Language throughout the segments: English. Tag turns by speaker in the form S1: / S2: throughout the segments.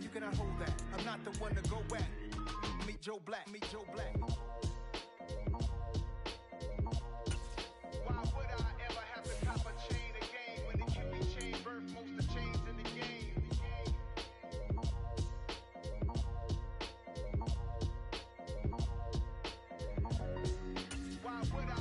S1: you cannot hold that. I'm not the one to go at. Meet Joe Black, meet Joe Black. Why would I ever have to cop a chain again when it can be chain birth most of chains in the game? Why would I?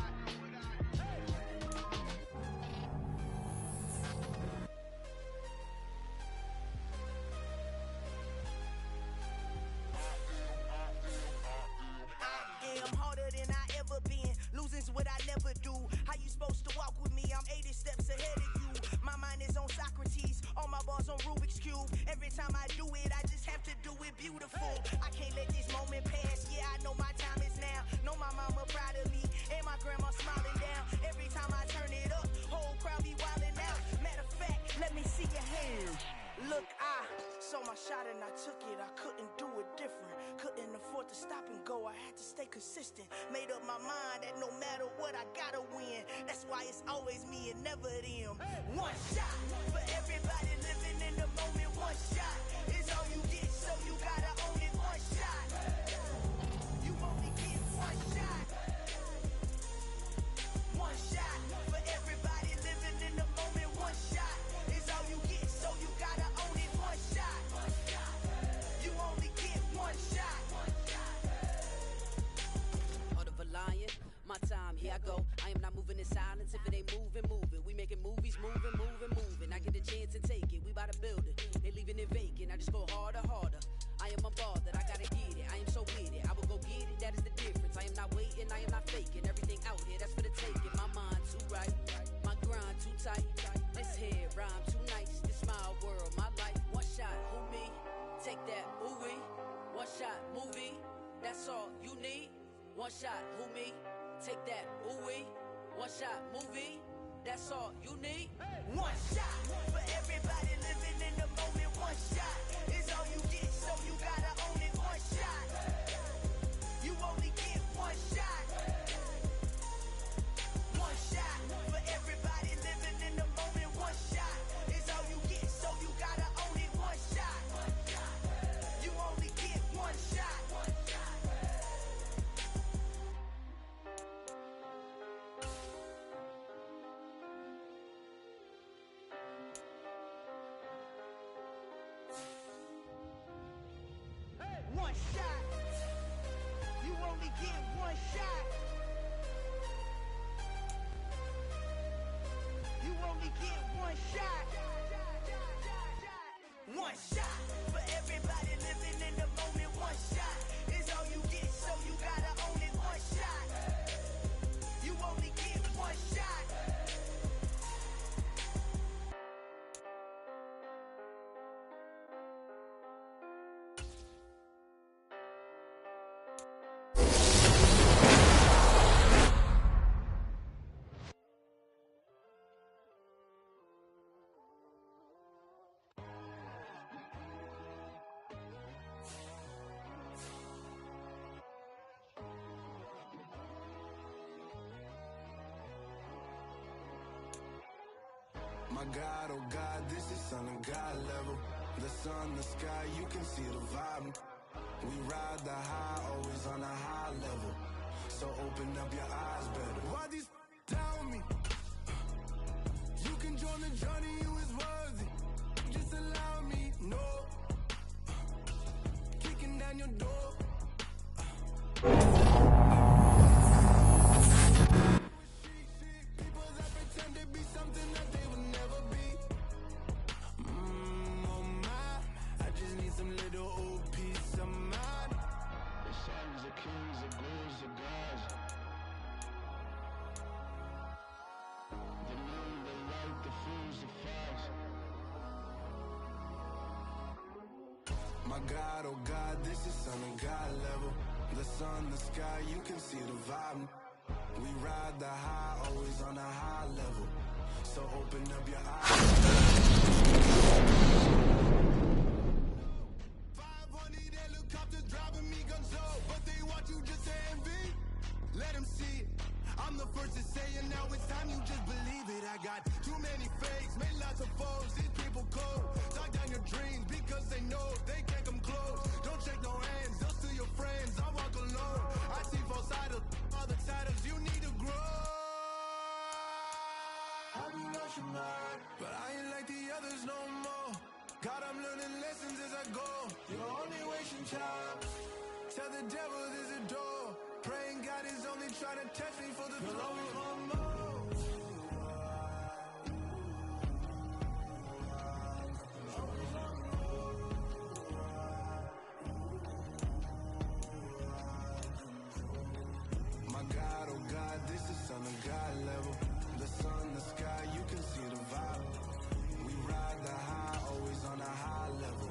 S2: I'm harder than I ever been. Losing's what I never do. How you supposed to walk with me? I'm 80 steps ahead of you. My mind is on Socrates. All my bars on Rubik's Cube. Every time I do it, I just have to do it beautiful. I can't let this moment pass. Yeah, I know my time is now. Know my mama proud of me. And my grandma smiling down. Every time I turn it up, whole crowd be wilding out. Matter of fact, let me see your hands. Look, I saw my shot and I took it. I couldn't do it different. Couldn't afford to stop and go. I had to stay consistent. Made up my mind that no matter what, I gotta win. That's why it's always me and never them. One shot for everybody living in the moment. One shot is all you get, so you gotta own it. One shot. You only get one shot. One shot for everybody living in the moment. One shot is all you get, so you gotta own it. One shot. You only get one shot.
S3: Heart of a lion, my time, here I go. I am not moving in silence. If it ain't moving, moving. We making movies, moving, moving, moving. I get a chance and take it. We bout to build it. They leaving it vacant. I just go harder, harder. I am a ball that I gotta get it. I am so with it. I will go get it. That is the difference. I am not waiting. I am not faking. Everything out here, that's for the taking. My mind too right. My grind too tight. This head rhyme too nice. This my world, my life. One shot, who me? Take that, ooh wee. One shot, movie. That's all you need. One shot, who me? Take that, ooh wee. One shot, movie. That's all you need.
S2: One shot for everybody living in the moment. One shot is all you get, so you gotta own it. One shot. You only get one shot. One shot for everybody living in the moment. One shot is all you get, so you gotta own it. One shot. You only get one shot. One shot. You only get one shot. You only get one shot. One shot for everybody living in the moment. One shot is all you get, so you gotta own it. One shot. You only get one shot.
S4: My God, oh God, this is Son of God level. The sun, the sky, you can see the vibe. We ride the high, always on a high level. So open up your eyes better. Why these tell me? You can join the journey, you is worthy. Just allow me, no. Kicking down your door. People that pretend to be something that they will never be. Oh my, I just need some little old peace of mind. The sons of kings, the gurus, the gods. The moon, the light, the fools, the facts. My God, oh God, this is Son of God level. The sun, the sky, you can see the vibe. We ride the high, always on a high level. So open up your eyes. 500 helicopters driving me guns up, but they want you just to envy. Let them see it. I'm the first to say it, now it's time you just believe it. I got too many fakes, made lots of foes. These people cold, talk down your dreams because they know they can't. learning lessons as I go. You're only wasting time. Tell the devil there's a door. Praying God is only trying to test me for the you'll always want more. My God, oh God, this is Son of God level. The sun, the sky, you can see the vibe. We ride the high, always on a high level.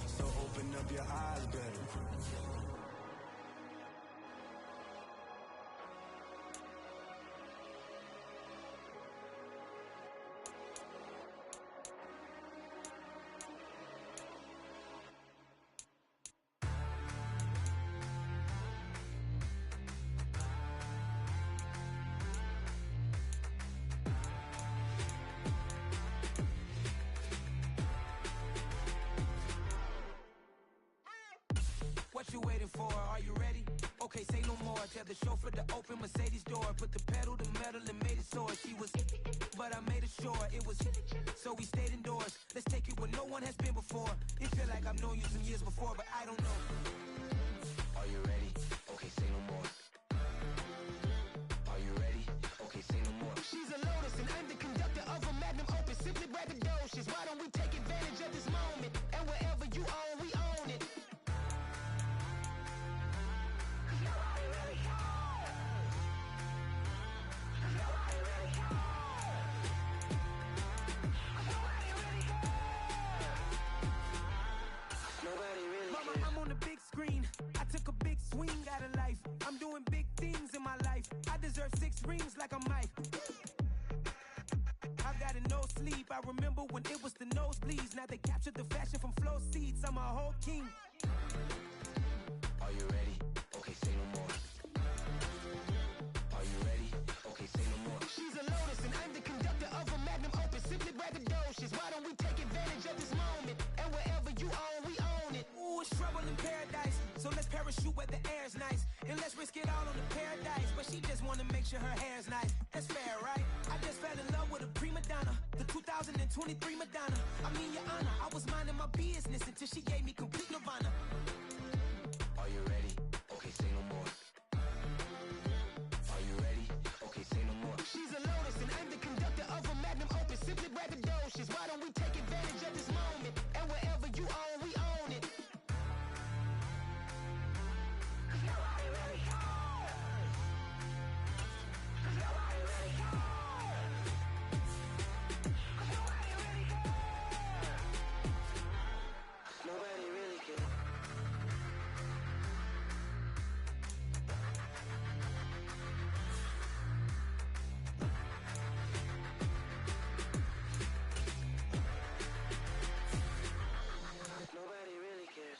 S4: So open up your eyes better.
S5: What you waiting for? Are you ready? Okay, say no more. Tell the chauffeur to open Mercedes door. Put the pedal to metal and made it soar. She was, but I made it sure it was. So we stayed indoors. Let's take it where no one has been before. It feel like I've known you some years before, but I don't know.
S6: Are you ready? Okay, say no more. Are you ready? Okay, say no more.
S5: She's a Lotus and I'm the conductor of a magnum opus. Simply braggadocious. Why don't we take advantage of this moment? And wherever you own, we own it. Mama, I'm on the big screen. I took a big swing out of life. I'm doing big things in my life. I deserve 6 rings like I'm Mike. I've got no sleep. I remember when it was the nosebleeds. Now they captured the fashion from flow seats. I'm a whole king.
S6: Are you ready? Okay, say no more. Are you ready? Okay, say no more.
S5: She's a Lotus and I'm the conductor of a magnum opus. Simply braggadocious. Why don't we take advantage of this moment? And wherever you own, we own it. Ooh, it's trouble in paradise. So let's parachute where the air's nice. And let's risk it all on the paradise. But she just wanna make sure her hair's nice. That's fair, right? I just fell in love with a prima donna. The 2023 Madonna. I mean, your honor, I was minding my business until she gave me complete nirvana.
S6: Are you ready? Okay, say no more. Are you ready? Okay, say no more.
S5: She's a Lotus and I'm the conductor of a magnum opus. Simply braggadocious. Why don't we take advantage of this moment? And wherever you own, we own it.
S6: Nobody really cares. Nobody really cares.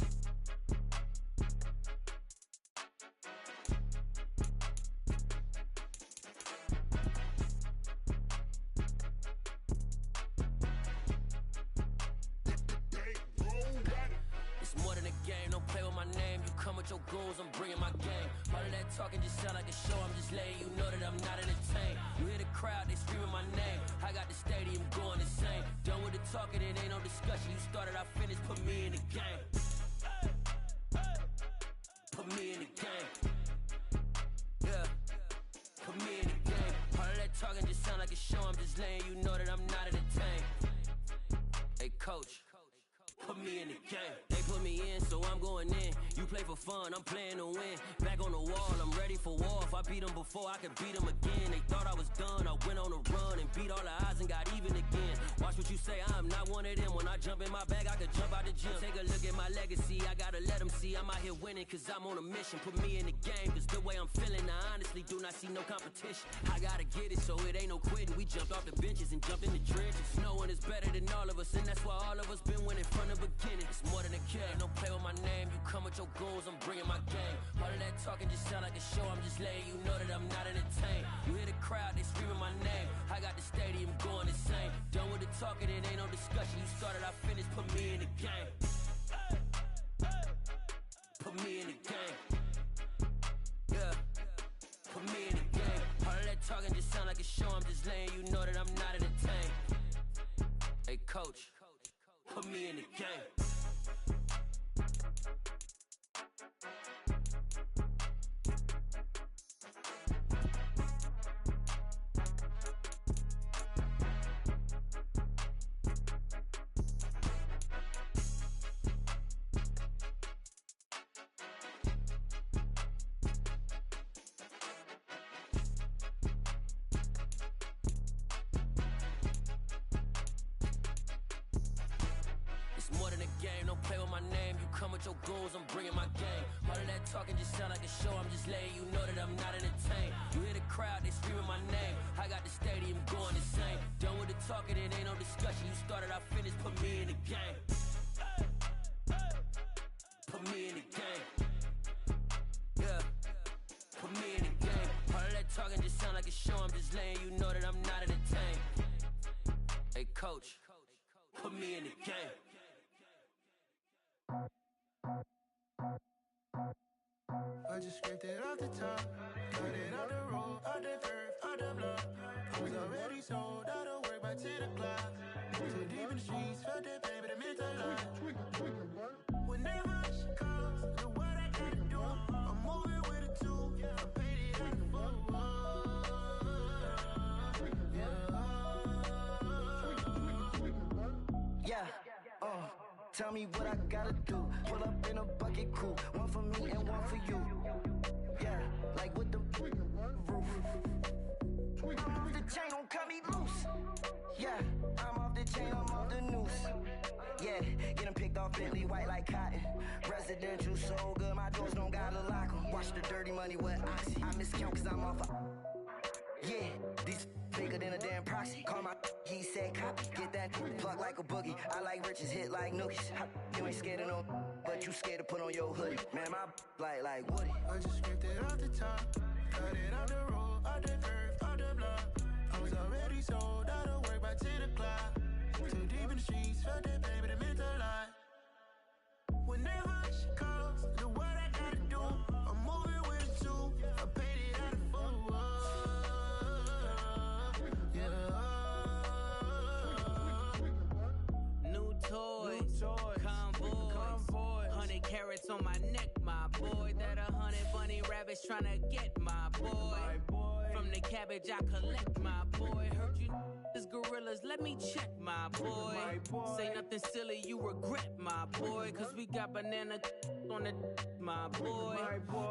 S7: It's more than a game, don't play with my name. You come with your goons, I'm bringing my game. All of that talking just sound like a show, I'm just letting you know that I'm not entertained. You hear the crowd, they screaming my name. I got the stadium going insane. Done with the talking, it ain't no discussion. You started, I finished, put me in the game. Put me in the game. Yeah, put me in the game. All of that talking just sound like a show, I'm just letting you know that I'm not entertained. Hey coach, put me in the game. They put me in, so I'm going in. You play for fun, I'm playing to win. Back on the wall, I'm ready for war. If I beat them before, I can beat them again. They thought I was done, I went on a run and beat all the odds and got even again. Watch what you say, I'm not one of them. When I jump in my bag, I could jump out the gym. Take a look at my legacy, I gotta let them see I'm out here winning, cause I'm on a mission. Put me in the game, cause the way I'm feeling, I honestly do not see no competition. I gotta get it, so it ain't no quitting. We jumped off the benches and jumped in the trenches. No one is better than all of us, and that's why all of us been winning from the beginning. It's more than a game, don't play with my name. You come with your goons, I'm bringing my game. All of that talking just sound like a show, I'm just letting you know that I'm not entertained. You hear the crowd, they screaming my name. I got the stadium going insane. Done with the talking, it ain't no discussion. You started, I finished, put me in the game. Put me in the game. Yeah, put me in the game. All of that talking just sound like a show, I'm just letting you know that I'm not entertained. Hey coach, put me in the game. It's more than a game, don't play with my name. You come with your goons, I'm bringing my game. All of that talking just sound like a show, I'm just letting you know that I'm not entertained. You hear the crowd, they screaming my name. I got the stadium going insane. Done with the talking, it ain't no discussion. You started, I finished, put me in the game. Put me in the game. Yeah, put me in the game. All of that talking just sound like a show, I'm just letting you know that I'm not entertained. Hey coach, put me in the game.
S4: I just scraped it off the top, cut it out the road, out the curve, out the block. I was already sold out of work by 10 o'clock. Too deep in the streets, felt that pain, but it meant a lot. Whenever she calls, know what I gotta do. I'm moving with a two, I paid it out the full. Yeah, tell me what I gotta do. Pull up in a bucket crew, one for me and one for you. Yeah, like with the roof. I'm off the chain, don't cut me loose. Yeah, I'm off the chain, I'm off the noose. Yeah, get them picked off Bentley, white like cotton. Residential so good, my doors don't gotta lock them. Watch the dirty money with oxy. I miscount cause I'm off a... Yeah, these bigger than a damn proxy. Call my he said copy. Get that plug like a boogie. I like riches, hit like nookies. You ain't scared of no, but you scared to put on your hoodie. Man, my like Woody. I just scraped it off the top, cut it out the road, out the curve, out the block. I was already sold out of work by 10 o'clock. Too deep in the streets, felt that pain, but it meant a lot. Whenever she calls, know what I gotta do. I'm moving with a two, I paid it out of full.
S3: New toys, convoy, 100 carats on my neck, my boy. That 100 bunny rabbits tryna get my boy. From the cabbage I collect, my boy. Heard you is gorillas, let me check, my boy. Say nothing silly, you regret, my boy. Cause we got banana on the my boy.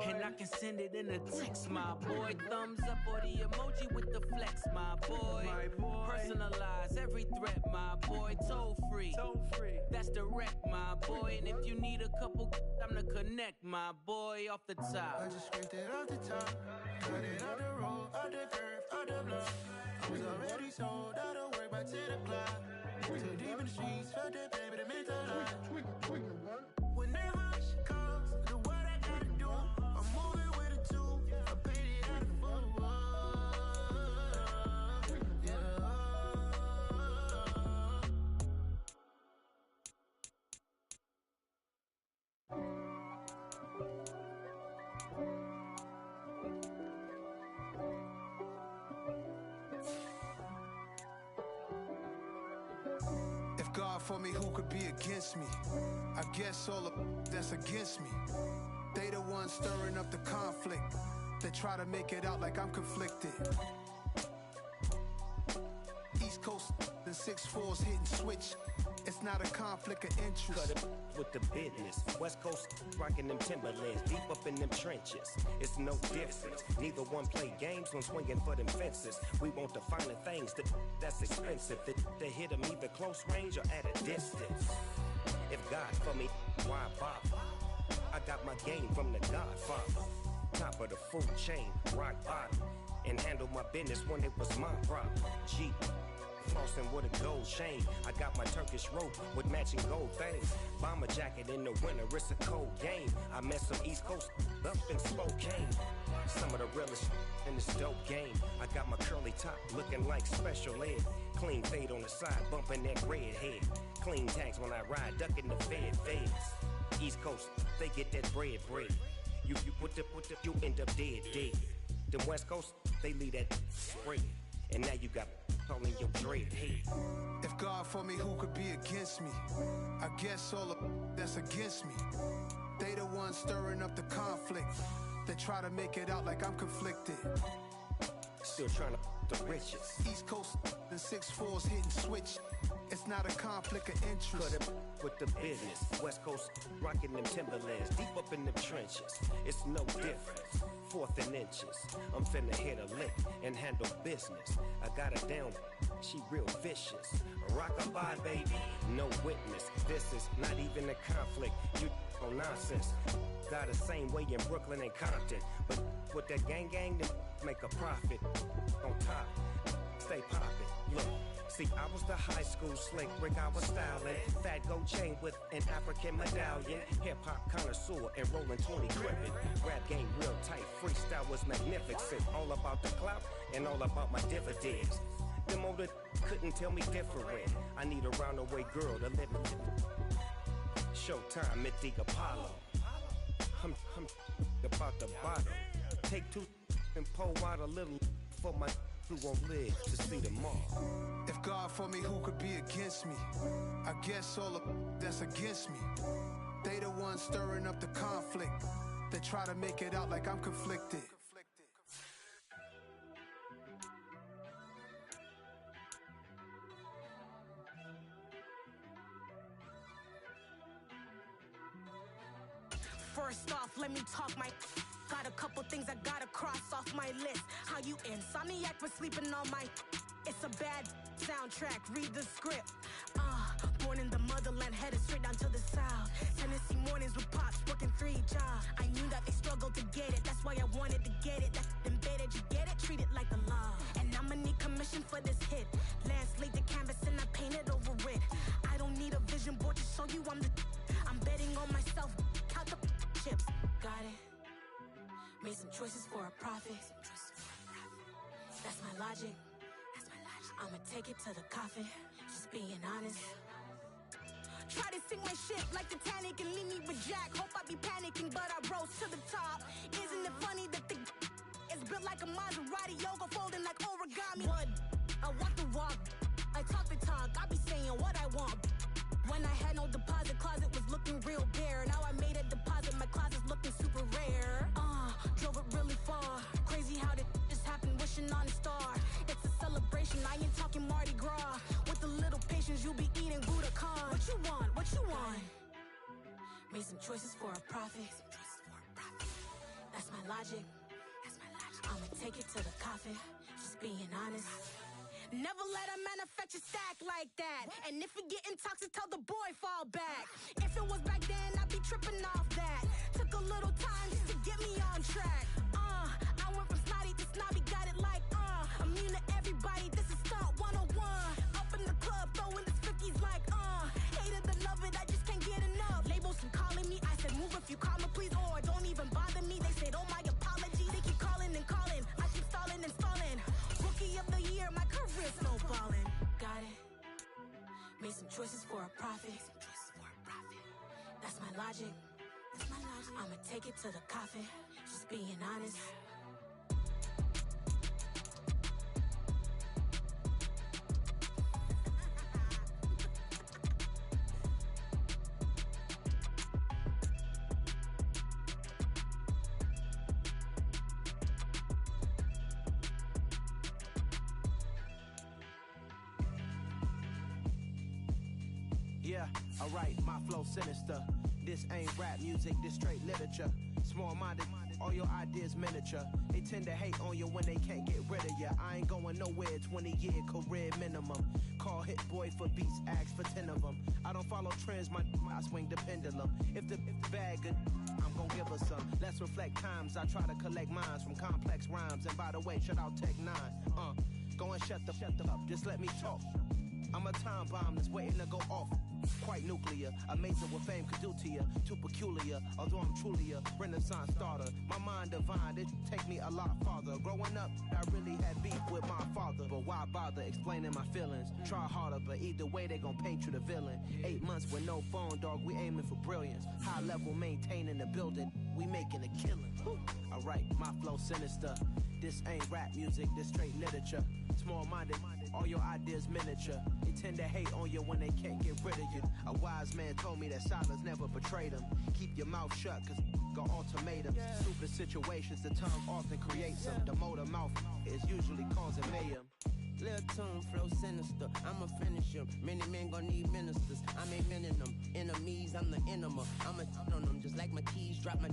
S3: And I can send it in a text, my boy. Thumbs up or the emoji with the flex, my boy. Personalize every threat, my boy. Toll free, that's direct, my boy. And if you need a couple, I'm the connect, my boy. Off the top,
S4: I just scraped it off the top, cut it out the road, out the curve, out the block. I was already sold out of work by 10 o'clock. Too deep in the streets, felt that pain, but it meant a lot. Whenever she calls, know what I gotta do. I'm moving with a two, I paid it out of full. If God for me, who could be against me? I guess all of that's against me. They the ones stirring up the conflict. They try to make it out like I'm conflicted. East Coast, the 6'4s hitting switch. It's not a conflict of interest.
S8: Cut it with the business. West Coast rocking them Timberlands, deep up in them trenches. It's no difference. Neither one play games when swinging for them fences. We want the finer things that's expensive. That hit them either close range or at a distance. If God for me, why bother? I got my game from the Godfather. Top of the food chain, rock bottom. And handle my business when it was my problem. Jeep. Flossing with a gold chain. I got my Turkish rope with matching gold things. Bomber jacket in the winter, it's a cold game. I met some East Coast up in Spokane. Some of the realest in this dope game. I got my curly top looking like special ed. Clean fade on the side, bumping that red head. Clean tags when I ride, ducking the feds. East Coast, they get that bread. You you end up dead. Them West Coast, they leave that spread. And now you got all in your dread head.
S4: If God for me, who could be against me? I guess all of that's against me. They the ones stirring up the conflict. They try to make it out like I'm conflicted.
S8: Still trying to the riches.
S4: East Coast, the 6'4s hitting switch. It's not a conflict of interest.
S8: Cut it with the business. West Coast rocking them Timberlands, deep up in them trenches. It's no difference. 4th and inches. I'm finna hit a lick and handle business. I got it down she real vicious. Rockabye, baby, no witness. This is not even a conflict. You on nonsense. Got the same way in Brooklyn and Compton, but with that gang, then make a profit. On top, stay poppin'. Look. See, I was the high school slick Rick, I was styling. Fat gold chain with an African medallion. Hip-hop connoisseur and rolling 20 gripping. Rap game real tight, freestyle was magnificent. All about the clout and all about my dividends. Them older couldn't tell me different. I need a roundaway girl to live in. Showtime at the Apollo. I'm about the bottom. Take two and pour out a little for my who won't live to see tomorrow.
S9: If God for me, who could be against me? I guess all of that's against me. They the ones stirring up the conflict. They try to make it out like I'm conflicted.
S5: First off, let me talk my. Got a couple things I gotta cross off my list. How you insomniac for sleeping on my. It's a bad soundtrack, read the script. Born in the motherland, headed straight down to the south. Tennessee mornings with pops, working 3 jobs. I knew that they struggled to get it, that's why I wanted to get it. That's embedded, you get it, treat it like a law. And I'ma need commission for this hit. Lance laid the canvas and I painted over it. I don't need a vision board to show you I'm the. I'm betting on myself, count the chips. Got it. Made some choices for a profit. That's my logic. I'ma take it to the coffin. Just being honest. Try to sing my shit like Titanic and leave me with Jack. Hope I be panicking, but I rose to the top. Isn't it funny that the is built like a Maserati, yoga folding like origami? What? I walk the walk. I talk the talk. I be saying what I want. When I had no deposit, closet was looking real bare. Now I made a deposit, my closet's looking super rare. Drove it really far. Crazy how that just happened, wishing on a star. It's a celebration, I ain't talking Mardi Gras. With a little patience, you'll be eating Budokan. What you want? What you want? Made some choices for a profit. That's my logic. I'ma take it to the coffin. Just being honest. Never let a manufacture stack like that. And if it getting toxic, tell the boy fall back. If it was back then, I'd be tripping off that. Took a little time just to get me on track. I went from snotty to snobby, got it like immune to everybody, this is stunt 101. Up in the club, throwing the 50s like hate it or love it, I just can't get enough. Labels keep calling me, I said move if you call me please, or don't even bother me. They said oh my apology, they keep calling and calling. I keep stalling and stalling. Rookie of the year, my career snowballing. Got it. Made some choices for a profit. That's my logic. I'ma take it to the coffin. Just being honest.
S10: Yeah, alright, my flow sinister. This ain't rap music, this straight literature. Small-minded, all your ideas miniature. They tend to hate on you when they can't get rid of you. I ain't going nowhere, 20-year career minimum. Call Hit Boy for beats, ask for 10 of them. I don't follow trends, I swing the pendulum. If the bag good, I'm gon' give her some. Let's reflect times, I try to collect minds from complex rhymes. And by the way, shout out Tech 9. Go and shut the up, just let me talk. I'm a time bomb that's waiting to go off. Quite nuclear, amazing what fame could do to you. Too peculiar, although I'm truly a renaissance starter. My mind divine, it take me a lot farther. Growing up, I really had beef with my father. But why bother explaining my feelings? Try harder, but either way they gon' paint you the villain. 8 months with no phone, dog, we aiming for brilliance. High level maintaining the building, we making a killing. Alright, my flow sinister. This ain't rap music, this straight literature. Small-minded, all your ideas miniature. They tend to hate on you when they can't get rid of you. A wise man told me that silence never betrayed him. Keep your mouth shut, cause got ultimatums. Stupid situations, the tongue often creates them. The motor mouth is usually causing mayhem. Lil' tune, flow sinister. I'ma finish him. Many men gon' need ministers. I'm aiming them. Enemies, I'm the enema. I'ma on them just like my keys. Drop my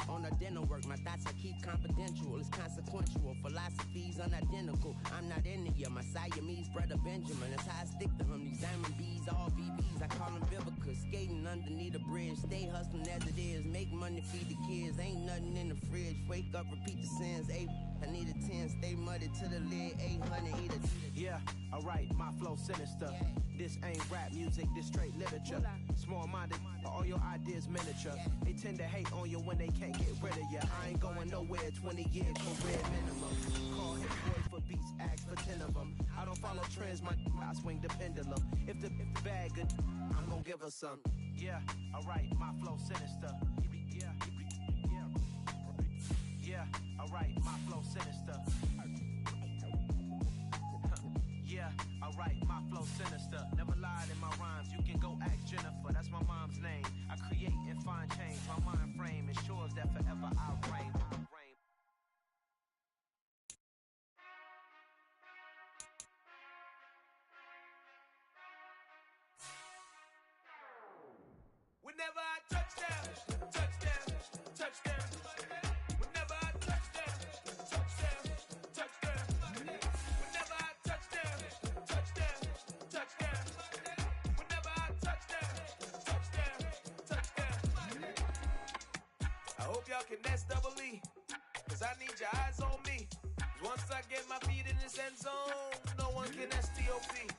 S10: on a dental work. My thoughts I keep confidential. It's consequential. Philosophies unidentical. I'm not into you. My Siamese brother Benjamin. That's how I stick to him. These diamond bees, all VBs. I call them Vivica. Skating underneath a bridge. Stay hustling as it is. Make money, feed the kids. Ain't nothing in the fridge. Wake up, repeat the sins. I need a 10, stay muddy to the lid, 800, eat a...
S5: Yeah, alright, my flow sinister. This ain't rap music, this straight literature. Small-minded, all your ideas miniature. They tend to hate on you when they can't get rid of you. I ain't going nowhere, 20-year career minimum. Call hit boy for beats, ask for 10 of them. I don't follow trends, I swing the pendulum. If the bag good, I'm gonna give her some. Yeah, alright, my flow sinister. Yeah, alright, my flow sinister. Yeah, alright, my flow sinister. Never lied in my rhymes, you can go ask Jennifer, that's my mom's name. I create and find change, my mind frame ensures that forever I reign.
S11: Whenever I touchdown, touchdown, touchdown. Whenever I touchdown, touchdown, touchdown. Whenever I touchdown, touchdown, touchdown. Whenever I touchdown, touchdown, touchdown. I hope y'all can S-double-E, cause I need your eyes on me. Once I get my feet in this end zone, no one can STOP.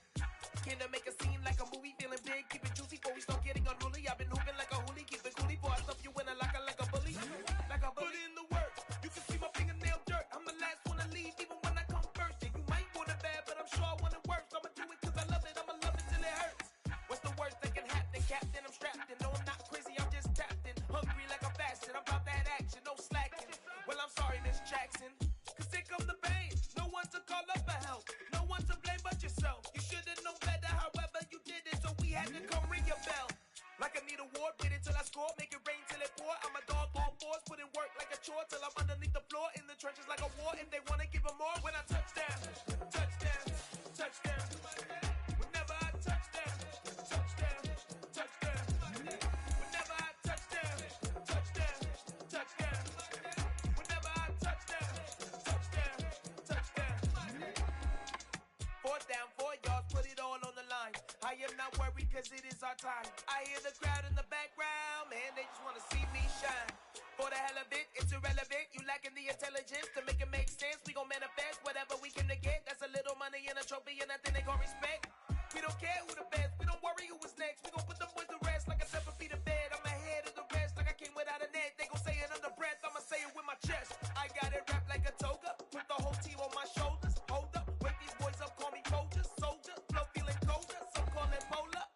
S11: Can I make a scene like a movie, feeling big, keep it juicy before we start getting unruly. I've been hooping like a hoolie, keep it coolie before I stuff you in a locker like a bully. Like a bully. Put in the work, you can see my fingernail dirt. I'm the last one to leave, even when I come first. Yeah, you might want it bad, but I'm sure I want it worse. I'ma do it cause I love it, I'ma love it till it hurts. What's the worst that can happen, Captain? I'm strapped in, no I'm not crazy, I'm just tapped in. Hungry like I'm fasting, I'm about that action, no slacking. Well, I'm sorry, Miss Jackson, cause here come the pain. No one to call up for help, no one to blame but yourself. You should've known better, however you did it, so we had to come ring your bell. Like I need a award, wait until I score, make it rain till it pour. I'm a dog, all fours, put in work like a chore till I'm underneath the floor, in the trenches like a war. If they wanna give them more, when I touchdown, touchdown, touchdown. Whenever I touchdown, touchdown, touchdown. Whenever I touchdown, touchdown, touchdown. Whenever I touchdown, touchdown, touchdown. 4th down, 4 yards, put it all on the line. I am not worried cause it is our time. I hear the crowd in the background, man, they just wanna see me shine. For the hell of it, it's irrelevant. You lacking the intelligence to make it make sense. We gon' manifest whatever we came to get. That's a little money and a trophy and nothing they gon' respect. We don't care who the best, we don't worry who was next. We gon' put them boys to rest like a 7 feet of bed. I'm ahead of the rest like I came without a net. They gon' say it under breath, I'ma say it with my chest. I got it wrapped like a toga, put the whole team on my shoulders. Hold up, wake these boys up, call me Folger, soldier. Flow feeling colder, some call it polar.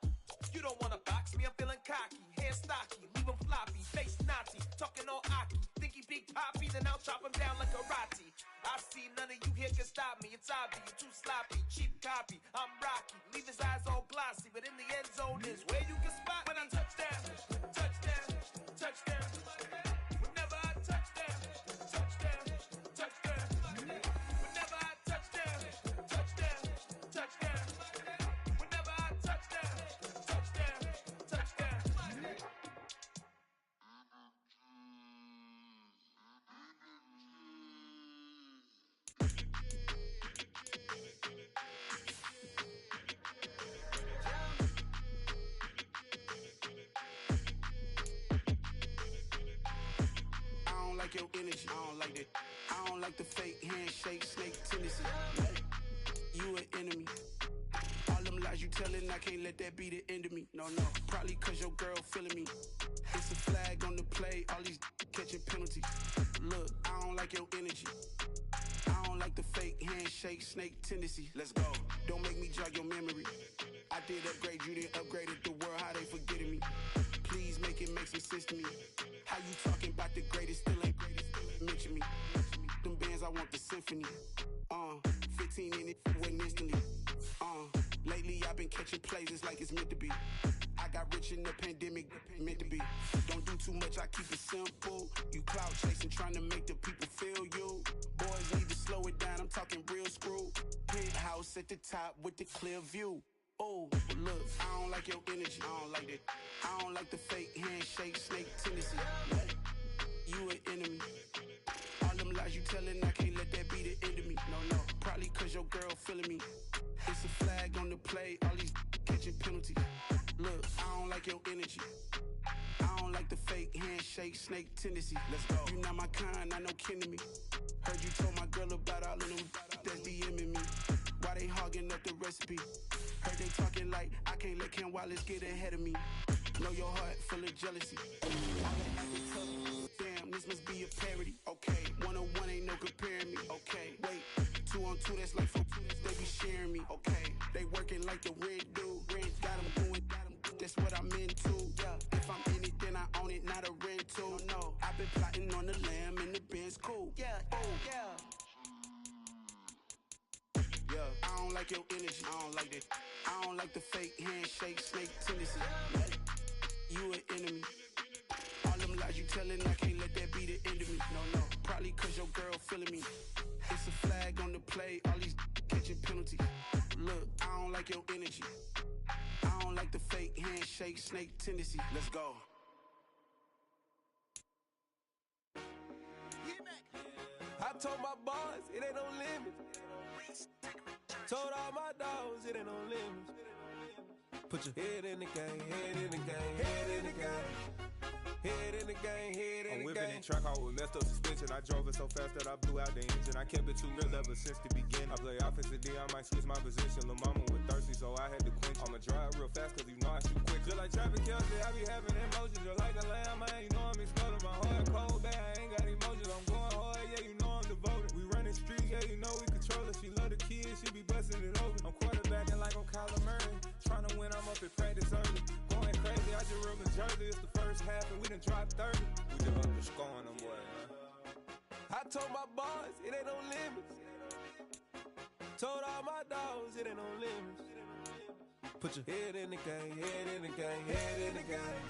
S11: You don't wanna box me, I'm feeling cocky. Hair stocky, leave him floppy, face Nazi. Talking all aki, think he big poppy, then I'll chop him down like karate. I see none of you here can stop me. It's obvious, you too sloppy, cheap copy. I'm Rocky, leave his eyes all glossy, but in the end zone is where you can spot when I touchdown, touchdown, touchdown. Whenever I touchdown, touchdown, touchdown. Whenever I touchdown, touchdown, touchdown. Whenever I touchdown, touchdown, touchdown.
S9: I don't like your energy. I don't like that. I don't like the fake handshake, snake tendency. You an enemy. All them lies you telling, I can't let that be the end of me. No, probably cause your girl feeling me. It's a flag on the play, all these catching penalties. Look, I don't like your energy. I don't like the fake handshake, snake tendency. Let's go. Don't make me jog your memory. I did upgrade, you didn't upgrade it. The world, how they forgetting me. Please make it make some sense to me. How you talking about the greatest, still ain't greatest, still ain't mention me. Them bands, I want the symphony. 15 in it, went instantly. Lately I've been catching plays, it's like it's meant to be. I got rich in the pandemic, meant to be. Don't do too much, I keep it simple. You clout chasing, trying to make the people feel you. Boys need to slow it down, I'm talking real screw. Penthouse at the top with the clear view. Oh, look, I don't like your energy, I don't like that. I don't like the fake handshake, snake tendency. You an enemy. All them lies you telling, I can't let that be the end of me. No, probably cause your girl feeling me. It's a flag on the play, all these catching penalties. Look, I don't like your energy. I don't like the fake handshake, snake tendency. Let's go. You not my kind, I know kin to me. Heard you told my girl about all of them that's DMing me. Why they hogging up the recipe? Heard they talking like I can't let Ken Wallace get ahead of me. Know your heart full of jealousy. Damn, this must be a parody. Okay, 1-on-1 ain't no comparing me. Okay, wait, 2-on-2 that's like 4. They be sharing me. Okay, they working like the rent do. Rent got them going. That's what I'm into. Yeah, if I'm in it, then I own it, not a rental. No, I've been plotting on the lamb and the Benz cool. Yeah, yeah. I don't like your energy, I don't like that. I don't like the fake handshake, snake tendency. You an enemy. All them lies you telling, I can't let that be the end of me. No, probably cause your girl feeling me. It's a flag on the play, all these catching penalties. Look, I don't like your energy. I don't like the fake handshake, snake tendency. Let's go.
S5: I told my boys it ain't no limits. Told all my dogs it ain't no limits. Put your head in the game, head in the game, head in the game. Head in the game, head in the game. I'm whipping in track out with messed up suspension. I drove it so fast that I blew out the engine. I kept it too real ever since the beginning. I play offensive D, I might switch my position. Lil' mama was thirsty, so I had to quench. I'ma drive real fast cause you know I shoot quick. Just like traffic Kelsey, I be having emotions. Just like a lamb, man, you know I'm exploding. My heart cold, bad, I ain't got emotions. I'm going hard, yeah, you know I'm devoted. We running streets, yeah, you know we control it. She love the kids, she be busting it open. I'm quarterbacking like I'm Kyler Murray. Trying to win, I'm up at practice early. Going crazy, I just rode the jersey. It's the first half and we done dropped 30. We just up the score on them boys, man. I told my boys it ain't no limits. Told all my dogs it ain't no limits. Put your head in the game, head in the game, head in the game.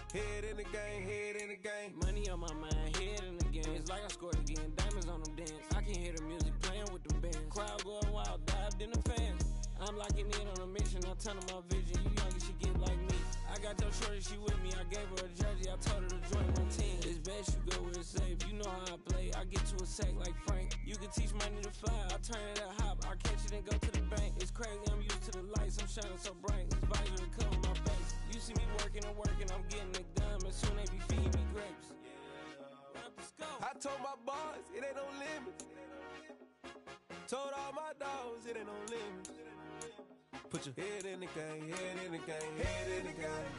S5: Head in the game, head in the game.
S12: Money on my mind, head in the game. It's like I scored again, diamonds on them dance. I can hear the music playing with them bands. Crowd going wild, dived in the fans. I'm locking in on a mission, I'm telling my vision. You young and she get like me. I got your shorty, she with me. I gave her a jersey, I told her to join my team. It's best you go where it's safe. You know how I play. I get to a sack like Frank. You can teach money to fly. I turn it a hop. I catch it and go to the bank. It's crazy, I'm used to the lights. I'm shining so bright. This visor will cover my face. You see me working and working. I'm getting it done. And soon they be feeding me grapes.
S5: I told my boys it ain't no limits. Told all my dogs it ain't no limits. Put your head in the game, head in the game, head in the game.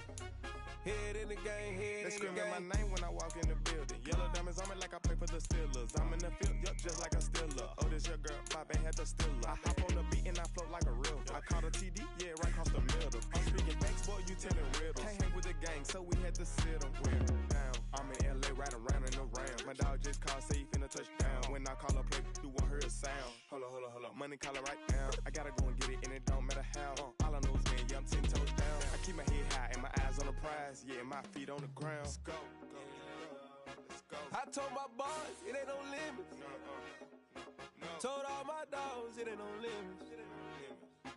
S5: Head in the game, head in the game.
S13: They screaming my name when I walk in the building. Yellow diamonds on me like I play for the Steelers. I'm in the field, yup, just like a Steeler. Oh, this your girl, Bob ain't had the Steeler. I hop on the beat and I float like a river. I caught a TD, yeah, right across the middle. I'm speaking banks, boy, you telling riddles. Can't hang with the gang, so we had to sit them down. I'm in LA, riding around in the Rams. My dog just called, say he finna touchdown. When I call a play, you won't hear a sound. Hold up, money caller right now. I gotta go and get it, and it don't matter how. All I know is, man, yeah, I'm 10 toes down. I keep my head high and my eyes on the prize. Yeah, my feet on the ground. Let's go. Let's go.
S5: I told my boys it ain't no limits. Told all my dogs it ain't no limits.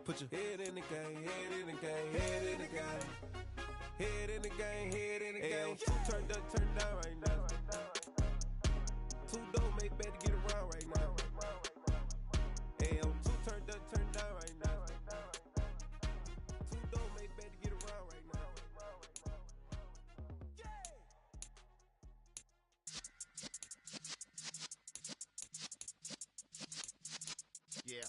S5: Put your head in the game, head in the game, head in the game. Head in the game, head in the game. Two turned up, turned down right now. Two dope make better get around right now. Hey, two turned up, turned down right now. Two dope make better get around right now.
S14: Yeah.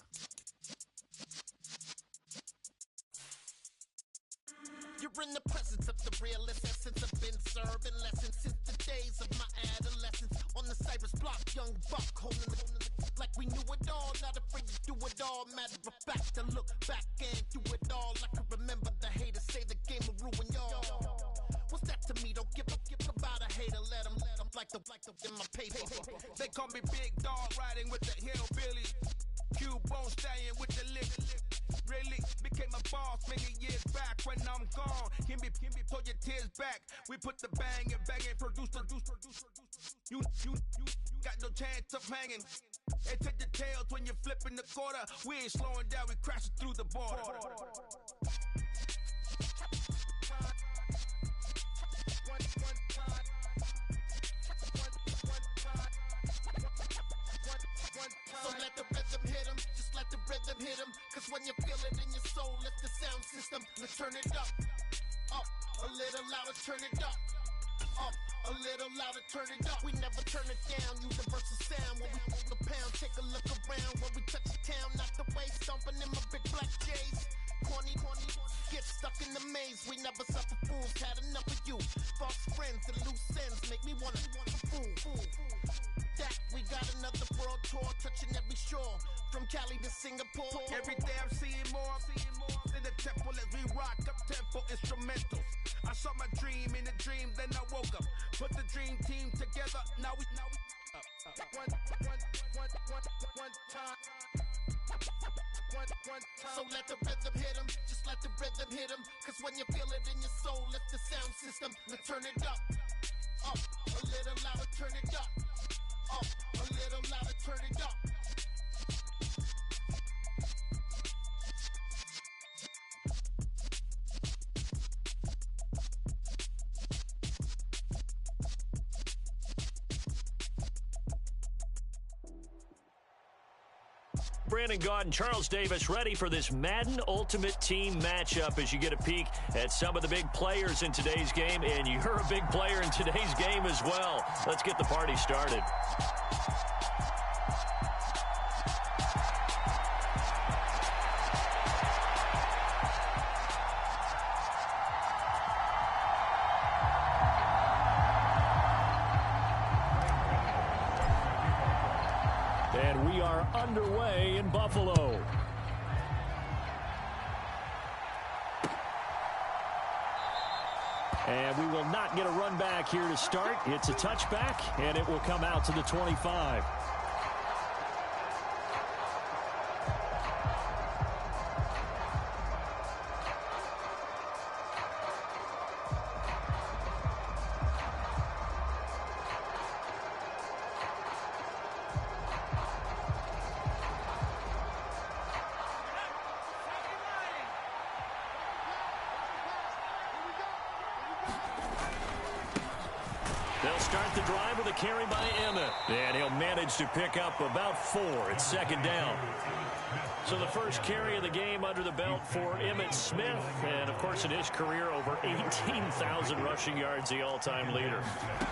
S14: You're in the presence of the realest essence. I've been serving lessons since the days of my adolescence. On the Cypress block, young buck holding it like we knew it all. Not afraid to do it all. Matter of fact, to look back and do it all. I can remember the haters say the game will ruin y'all. What's that to me? Don't give about a hater. Let them like the in my paper.
S11: They call me Big Dog, riding with the hillbilly. Cube bone stallion with the lick. really became a boss many years back. When I'm gone, can be pull your tears back. We put the bang and produce. You got no chance of hanging. They take the tails when you're flipping the quarter. We ain't slowing down, we crashing through the border.
S14: So let the rhythm hit him, just let the rhythm hit him. Cause when you feel it in your soul, lift the sound system. Let's turn it up, a little louder, turn it up, a little louder, turn it up. We never turn it down, universal sound. When we hold the pound, take a look around. When we touch the town, not the way, stomping in my big black J's. Corny, get stuck in the maze. We never suffer fools, had enough of you. False friends and loose ends make me wanna fool. That we got another world tour, touching every shore, from Cali to Singapore.
S11: Every day I'm seeing more in the temple as we rock up tempo instrumentals. I saw my dream in a dream, then I woke up. Put the dream team together, now we one time.
S14: So let the rhythm hit him, just let the rhythm hit him. Cause when you feel it in your soul, lift the sound system. Let's turn it up, a little louder, turn it up, a little louder, turn it up.
S15: Brandon Gaud and Charles Davis ready for this Madden Ultimate Team matchup as you get a peek at some of the big players in today's game, and you're a big player in today's game as well. Let's get the party started. And we are underway in Buffalo. And we will not get a run back here to start. It's a touchback, and it will come out to the 25. They'll start the drive with a carry by Emmett. And he'll manage to pick up about 4. It's second down. So the first carry of the game under the belt for Emmitt Smith. And, of course, in his career, over 18,000 rushing yards, the all-time leader.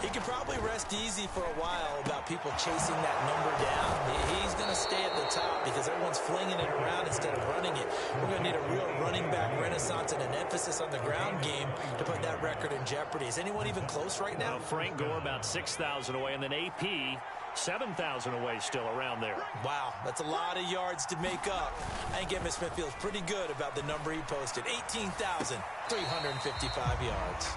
S16: He can probably rest easy for a while about people chasing that number down. He's going to stay at the top because everyone's flinging it around instead of running it. We're going to need a real running back renaissance and an emphasis on the ground game to put that record in jeopardy. Is anyone even close right now?
S15: Frank Gore about 6,000 away, and then AP 7,000 away still around there.
S16: Wow, that's a lot of yards to make up. I think Emmitt Smith feels pretty good about the number he posted. 18,355 yards.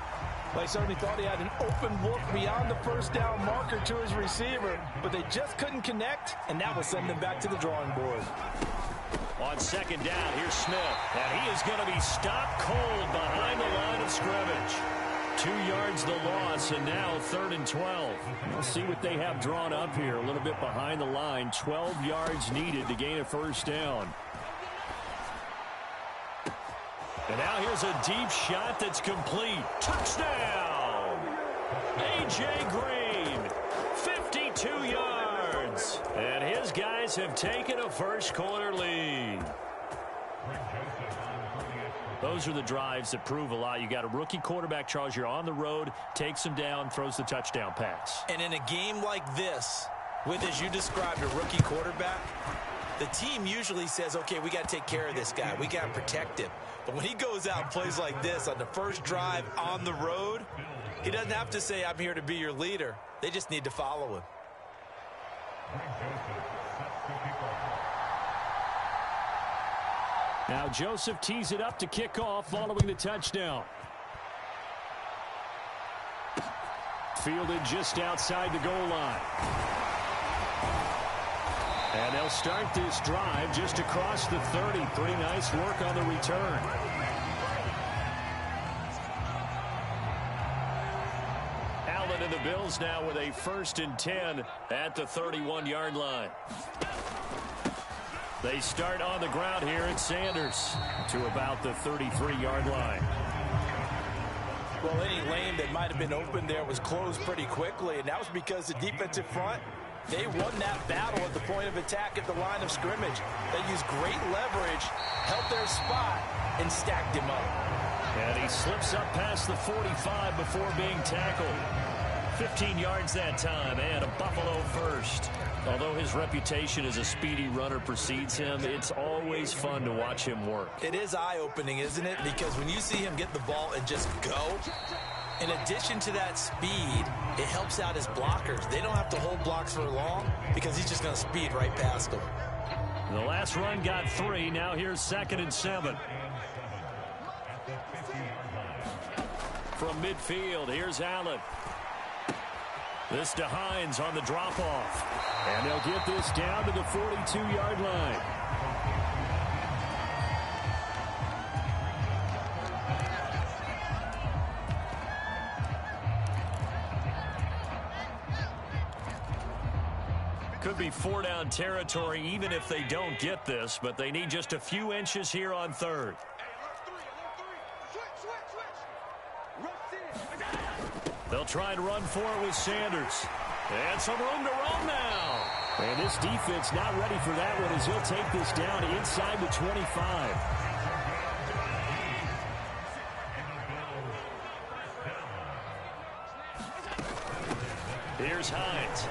S17: Well, he certainly thought he had an open look beyond the first down marker to his receiver, but they just couldn't connect, and that will send them back to the drawing board.
S15: On second down, here's Smith, and he is going to be stopped cold behind the line of scrimmage. 2 yards the loss, and now 3rd and 12. We'll see what they have drawn up here. A little bit behind the line. 12 yards needed to gain a first down. And now here's a deep shot that's complete. Touchdown! A.J. Green, 52 yards. And his guys have taken a first-quarter lead. Those are the drives that prove a lot. You got a rookie quarterback, Charles. You're on the road, takes him down, throws the touchdown pass.
S16: And in a game like this, with, as you described, a rookie quarterback, the team usually says, okay, we got to take care of this guy. We got to protect him. But when he goes out and plays like this on the first drive on the road, he doesn't have to say, I'm here to be your leader. They just need to follow him.
S15: Now Joseph tees it up to kick off following the touchdown. Fielded just outside the goal line. And they'll start this drive just across the 30. Pretty nice work on the return. Allen and the Bills now with a 1st and 10 at the 31-yard line. They start on the ground here at Sanders to about the 33-yard line.
S16: Well, any lane that might have been open there was closed pretty quickly, and that was because the defensive front, they won that battle at the point of attack at the line of scrimmage. They used great leverage, held their spot, and stacked him up.
S15: And he slips up past the 45 before being tackled. 15 yards that time, and a Buffalo first. Although his reputation as a speedy runner precedes him, it's always fun to watch him work.
S16: It is eye-opening, isn't it? Because when you see him get the ball and just go, in addition to that speed, it helps out his blockers. They don't have to hold blocks for long because he's just going to speed right past them.
S15: The last run got 3. Now here's 2nd and 7. From midfield, here's Allen. This to Hines on the drop-off. And they'll get this down to the 42-yard line. Could be 4-down territory even if they don't get this, but they need just a few inches here on 3rd. They'll try and run for it with Sanders. And some room to roam now. And this defense not ready for that one as he'll take this down inside the 25. Here's Hines.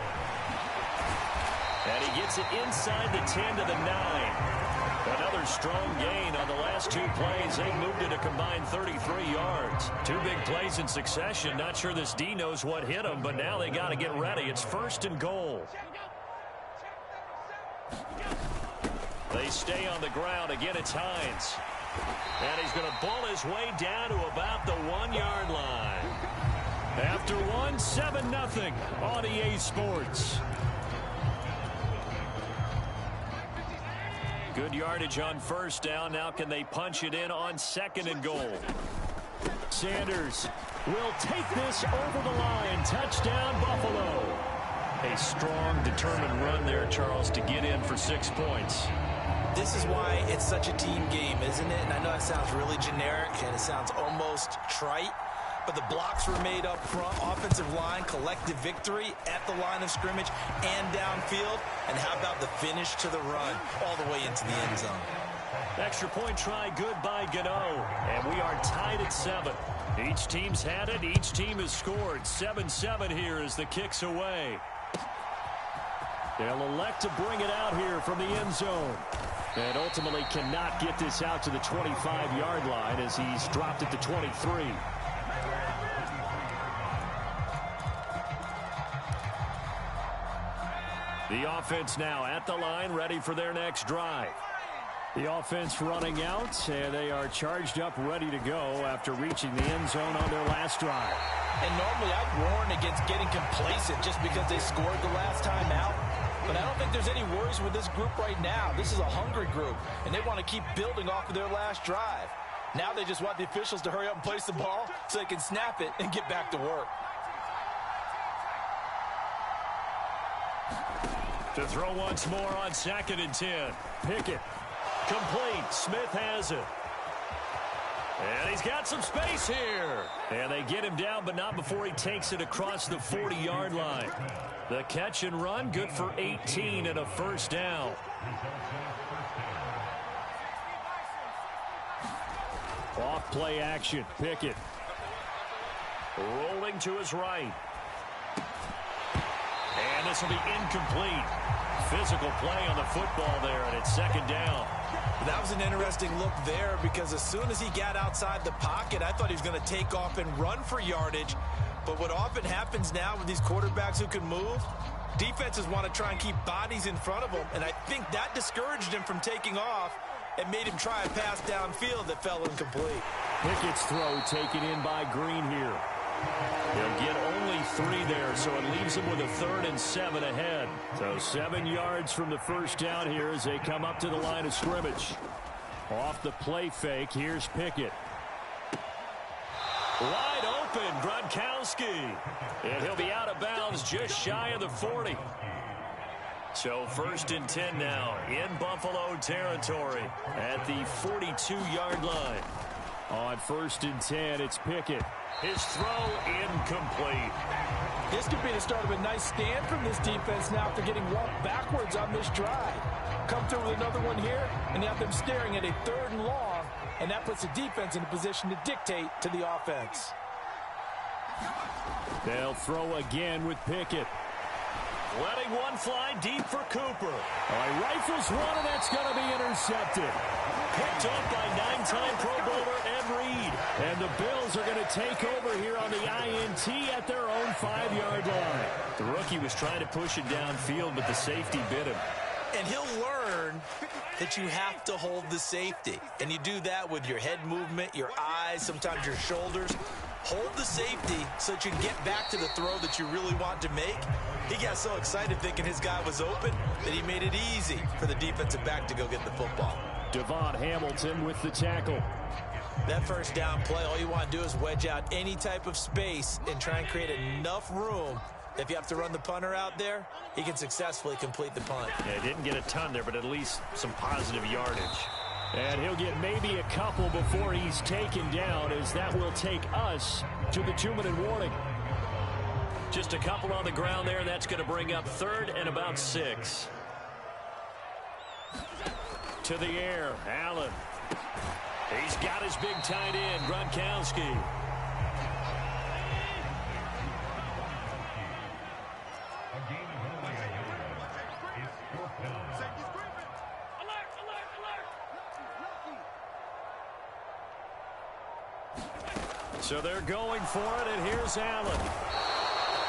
S15: And he gets it inside the 10 to the 9. Another strong gain on the last 2 plays. They moved it a combined 33 yards. 2 big plays in succession. Not sure this D knows what hit him, but now they got to get ready. It's 1st and goal. They stay on the ground. Again, it's Hines. And he's going to ball his way down to about the 1-yard line. After 1, 7-0 on EA Sports. Good yardage on 1st down. Now can they punch it in on 2nd and goal? Sanders will take this over the line. Touchdown, Buffalo. A strong, determined run there, Charles, to get in for 6 points.
S16: This is why it's such a team game, isn't it? And I know it sounds really generic and it sounds almost trite, but the blocks were made up front. Offensive line, collective victory at the line of scrimmage and downfield. And how about the finish to the run all the way into the end zone?
S15: Extra point try good by Gano. And we are tied at 7. Each team's had it. Each team has scored. 7-7 here as the kick's away. They'll elect to bring it out here from the end zone. And ultimately cannot get this out to the 25-yard line as he's dropped it to 23. The offense now at the line, ready for their next drive. The offense running out, and they are charged up, ready to go after reaching the end zone on their last drive.
S16: And normally I'd warn against getting complacent just because they scored the last time out. But I don't think there's any worries with this group right now. This is a hungry group, and they want to keep building off of their last drive. Now they just want the officials to hurry up and place the ball so they can snap it and get back to work.
S15: To throw once more on 2nd and 10. Pickett. Complete. Smith has it. And he's got some space here. And they get him down, but not before he takes it across the 40-yard line. The catch and run, good for 18 and a 1st down. Off play action. Pickett. Rolling to his right. And this will be incomplete. Physical play on the football there, and it's 2nd down.
S16: That was an interesting look there because as soon as he got outside the pocket, I thought he was going to take off and run for yardage. But what often happens now with these quarterbacks who can move, defenses want to try and keep bodies in front of them, and I think that discouraged him from taking off and made him try a pass downfield that fell incomplete.
S15: Pickett's throw taken in by Green here. He'll get only 3 there, so it leaves him with a 3rd and 7 ahead. So 7 yards from the first down here as they come up to the line of scrimmage. Off the play fake, here's Pickett. Wide open, Gronkowski. And he'll be out of bounds just shy of the 40. So 1st and 10 now in Buffalo territory at the 42-yard line. On 1st and 10, it's Pickett. His throw incomplete.
S17: This could be the start of a nice stand from this defense now after getting walked backwards on this drive. Come through with another one here, and you have them staring at a 3rd and long, and that puts the defense in a position to dictate to the offense.
S15: They'll throw again with Pickett. Letting one fly deep for Cooper. He rifles one, and that's going to be intercepted. Picked up by 9-time Pro Bowler Ed Reed. And the Bills are going to take over here on the INT at their own 5-yard line. The rookie was trying to push it downfield, but the safety bit him.
S16: And he'll learn that you have to hold the safety. And you do that with your head movement, your eyes, sometimes your shoulders. Hold the safety so that you can get back to the throw that you really want to make. He got so excited thinking his guy was open that he made it easy for the defensive back to go get the football.
S15: Devon Hamilton with the tackle.
S16: That first down play, all you want to do is wedge out any type of space and try and create enough room. If you have to run the punter out there, he can successfully complete the punt.
S15: Yeah, didn't get a ton there, but at least some positive yardage. And he'll get maybe a couple before he's taken down, as that will take us to the 2-minute warning. Just a couple on the ground there, and that's going to bring up 3rd and about 6. To the air, Allen. He's got his big tight end, Gronkowski. So they're going for it, and here's Allen.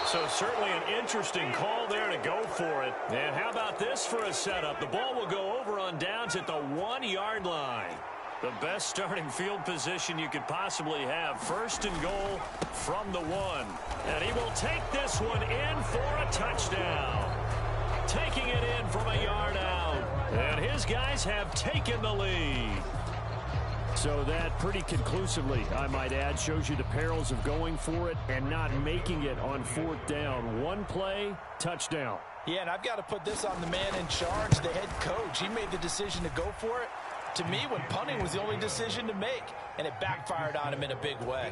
S15: So certainly an interesting call there to go for it. And how about this for a setup? The ball will go over on downs at the 1-yard line. The best starting field position you could possibly have. 1st and goal from the 1. And he will take this one in for a touchdown. Taking it in from a yard out. And his guys have taken the lead. So that pretty conclusively, I might add, shows you the perils of going for it and not making it on 4th down. One play, touchdown.
S17: Yeah, and I've got to put this on the man in charge, the head coach. He made the decision to go for it. To me, when punting was the only decision to make, and it backfired on him in a big way.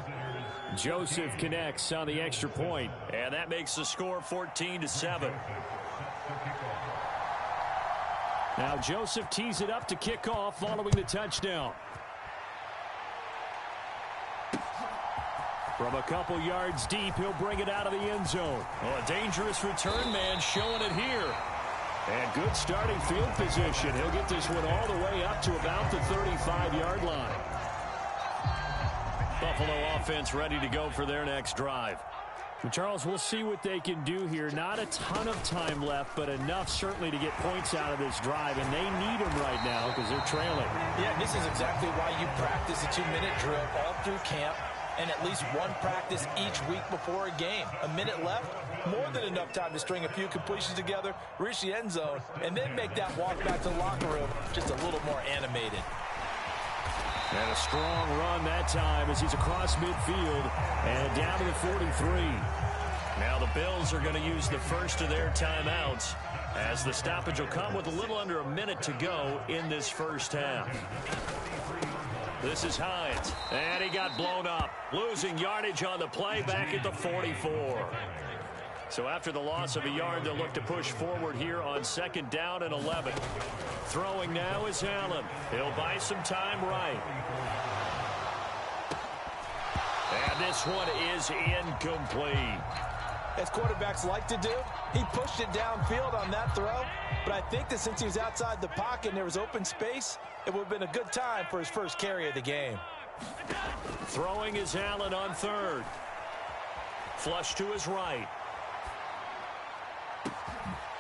S15: Joseph connects on the extra point, and that makes the score 14-7. Now Joseph tees it up to kick off following the touchdown. From a couple yards deep, he'll bring it out of the end zone. Oh, a dangerous return man showing it here. And good starting field position. He'll get this one all the way up to about the 35-yard line. Buffalo offense ready to go for their next drive. Charles, we'll see what they can do here. Not a ton of time left, but enough certainly to get points out of this drive, and they need them right now because they're trailing.
S17: Yeah, this is exactly why you practice a 2-minute drill all through camp, and at least one practice each week before a game. A minute left, more than enough time to string a few completions together, reach the end zone, and then make that walk back to the locker room just a little more animated.
S15: And a strong run that time as he's across midfield and down to the 43. Now the Bills are going to use the first of their timeouts as the stoppage will come with a little under a minute to go in this first half. This is Hines, and he got blown up, losing yardage on the play back at the 44. So after the loss of a yard, they'll look to push forward here on 2nd down and 11. Throwing now is Allen. He'll buy some time right. And this one is incomplete.
S17: As quarterbacks like to do, he pushed it downfield on that throw. But I think that since he was outside the pocket and there was open space, it would have been a good time for his first carry of the game.
S15: Throwing is Allen on 3rd. Flush to his right.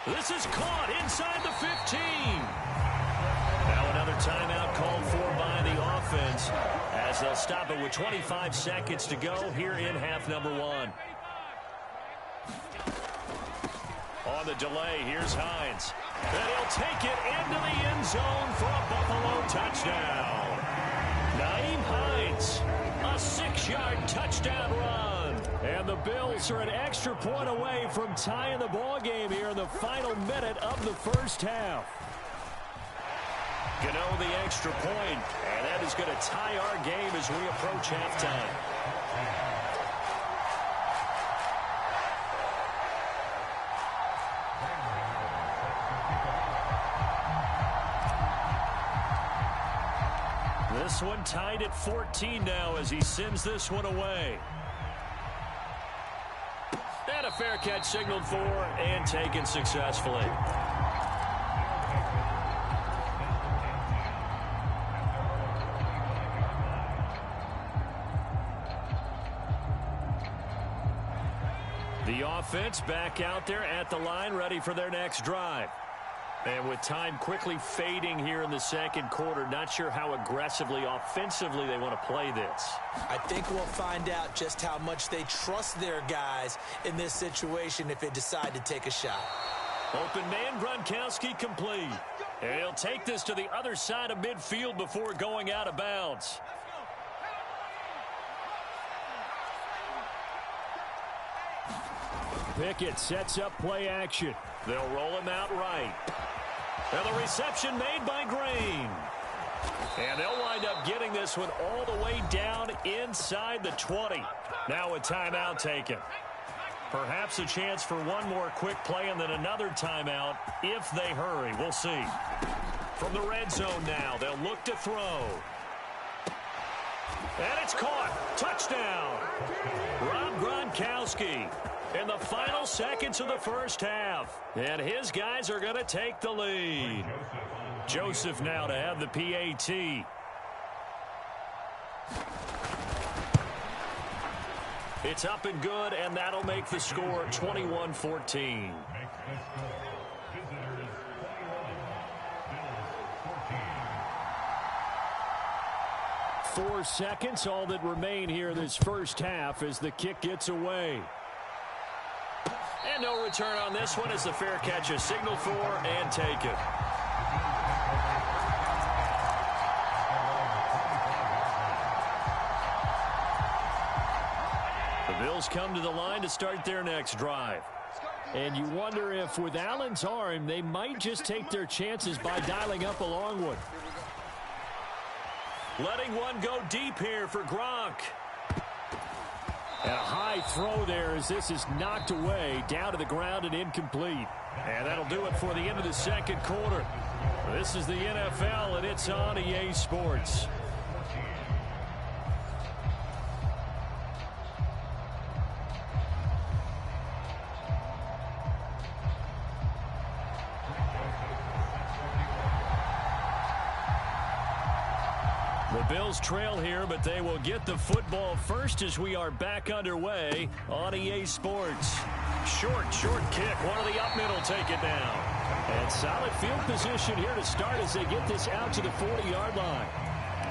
S15: This is caught inside the 15. Now another timeout called for by the offense. offense as they'll stop it with 25 seconds to go here in half number one. On the delay, here's Hines. And he'll take it into the end zone for a Buffalo touchdown. Nyheim Hines, a 6-yard touchdown run. And the Bills are an extra point away from tying the ball game here in the final minute of the first half. Gano the extra point, and that is going to tie our game as we approach halftime. This one tied at 14 now as he sends this one away. And a fair catch signaled for and taken successfully. The offense back out there at the line, ready for their next drive. And with time quickly fading here in the second quarter, not sure how aggressively, offensively they want to play this.
S16: I think we'll find out just how much they trust their guys in this situation if they decide to take a shot.
S15: Open man, Gronkowski complete. And he'll take this to the other side of midfield before going out of bounds. Pickett sets up play action. They'll roll him out right. And the reception made by Green. And they'll wind up getting this one all the way down inside the 20. Now a timeout taken. Perhaps a chance for one more quick play and then another timeout if they hurry. We'll see. From the red zone now, they'll look to throw. And it's caught. Touchdown. Rob Gronkowski in the final seconds of the first half. And his guys are going to take the lead. Joseph now to have the PAT. It's up and good, and that'll make the score 21-14. 4 seconds, all that remain here in this first half as the kick gets away. And no return on this one as the fair catch is signaled for and taken. The Bills come to the line to start their next drive. And you wonder if with Allen's arm, they might just take their chances by dialing up a long one. Letting one go deep here for Gronk. And a high throw there as this is knocked away, down to the ground and incomplete. And that'll do it for the end of the second quarter. This is the NFL, and it's on EA Sports. The Bills trail here, but they will get the football first as we are back underway on EA Sports. Short kick. One of the up middle take it down. And solid field position here to start as they get this out to the 40-yard line.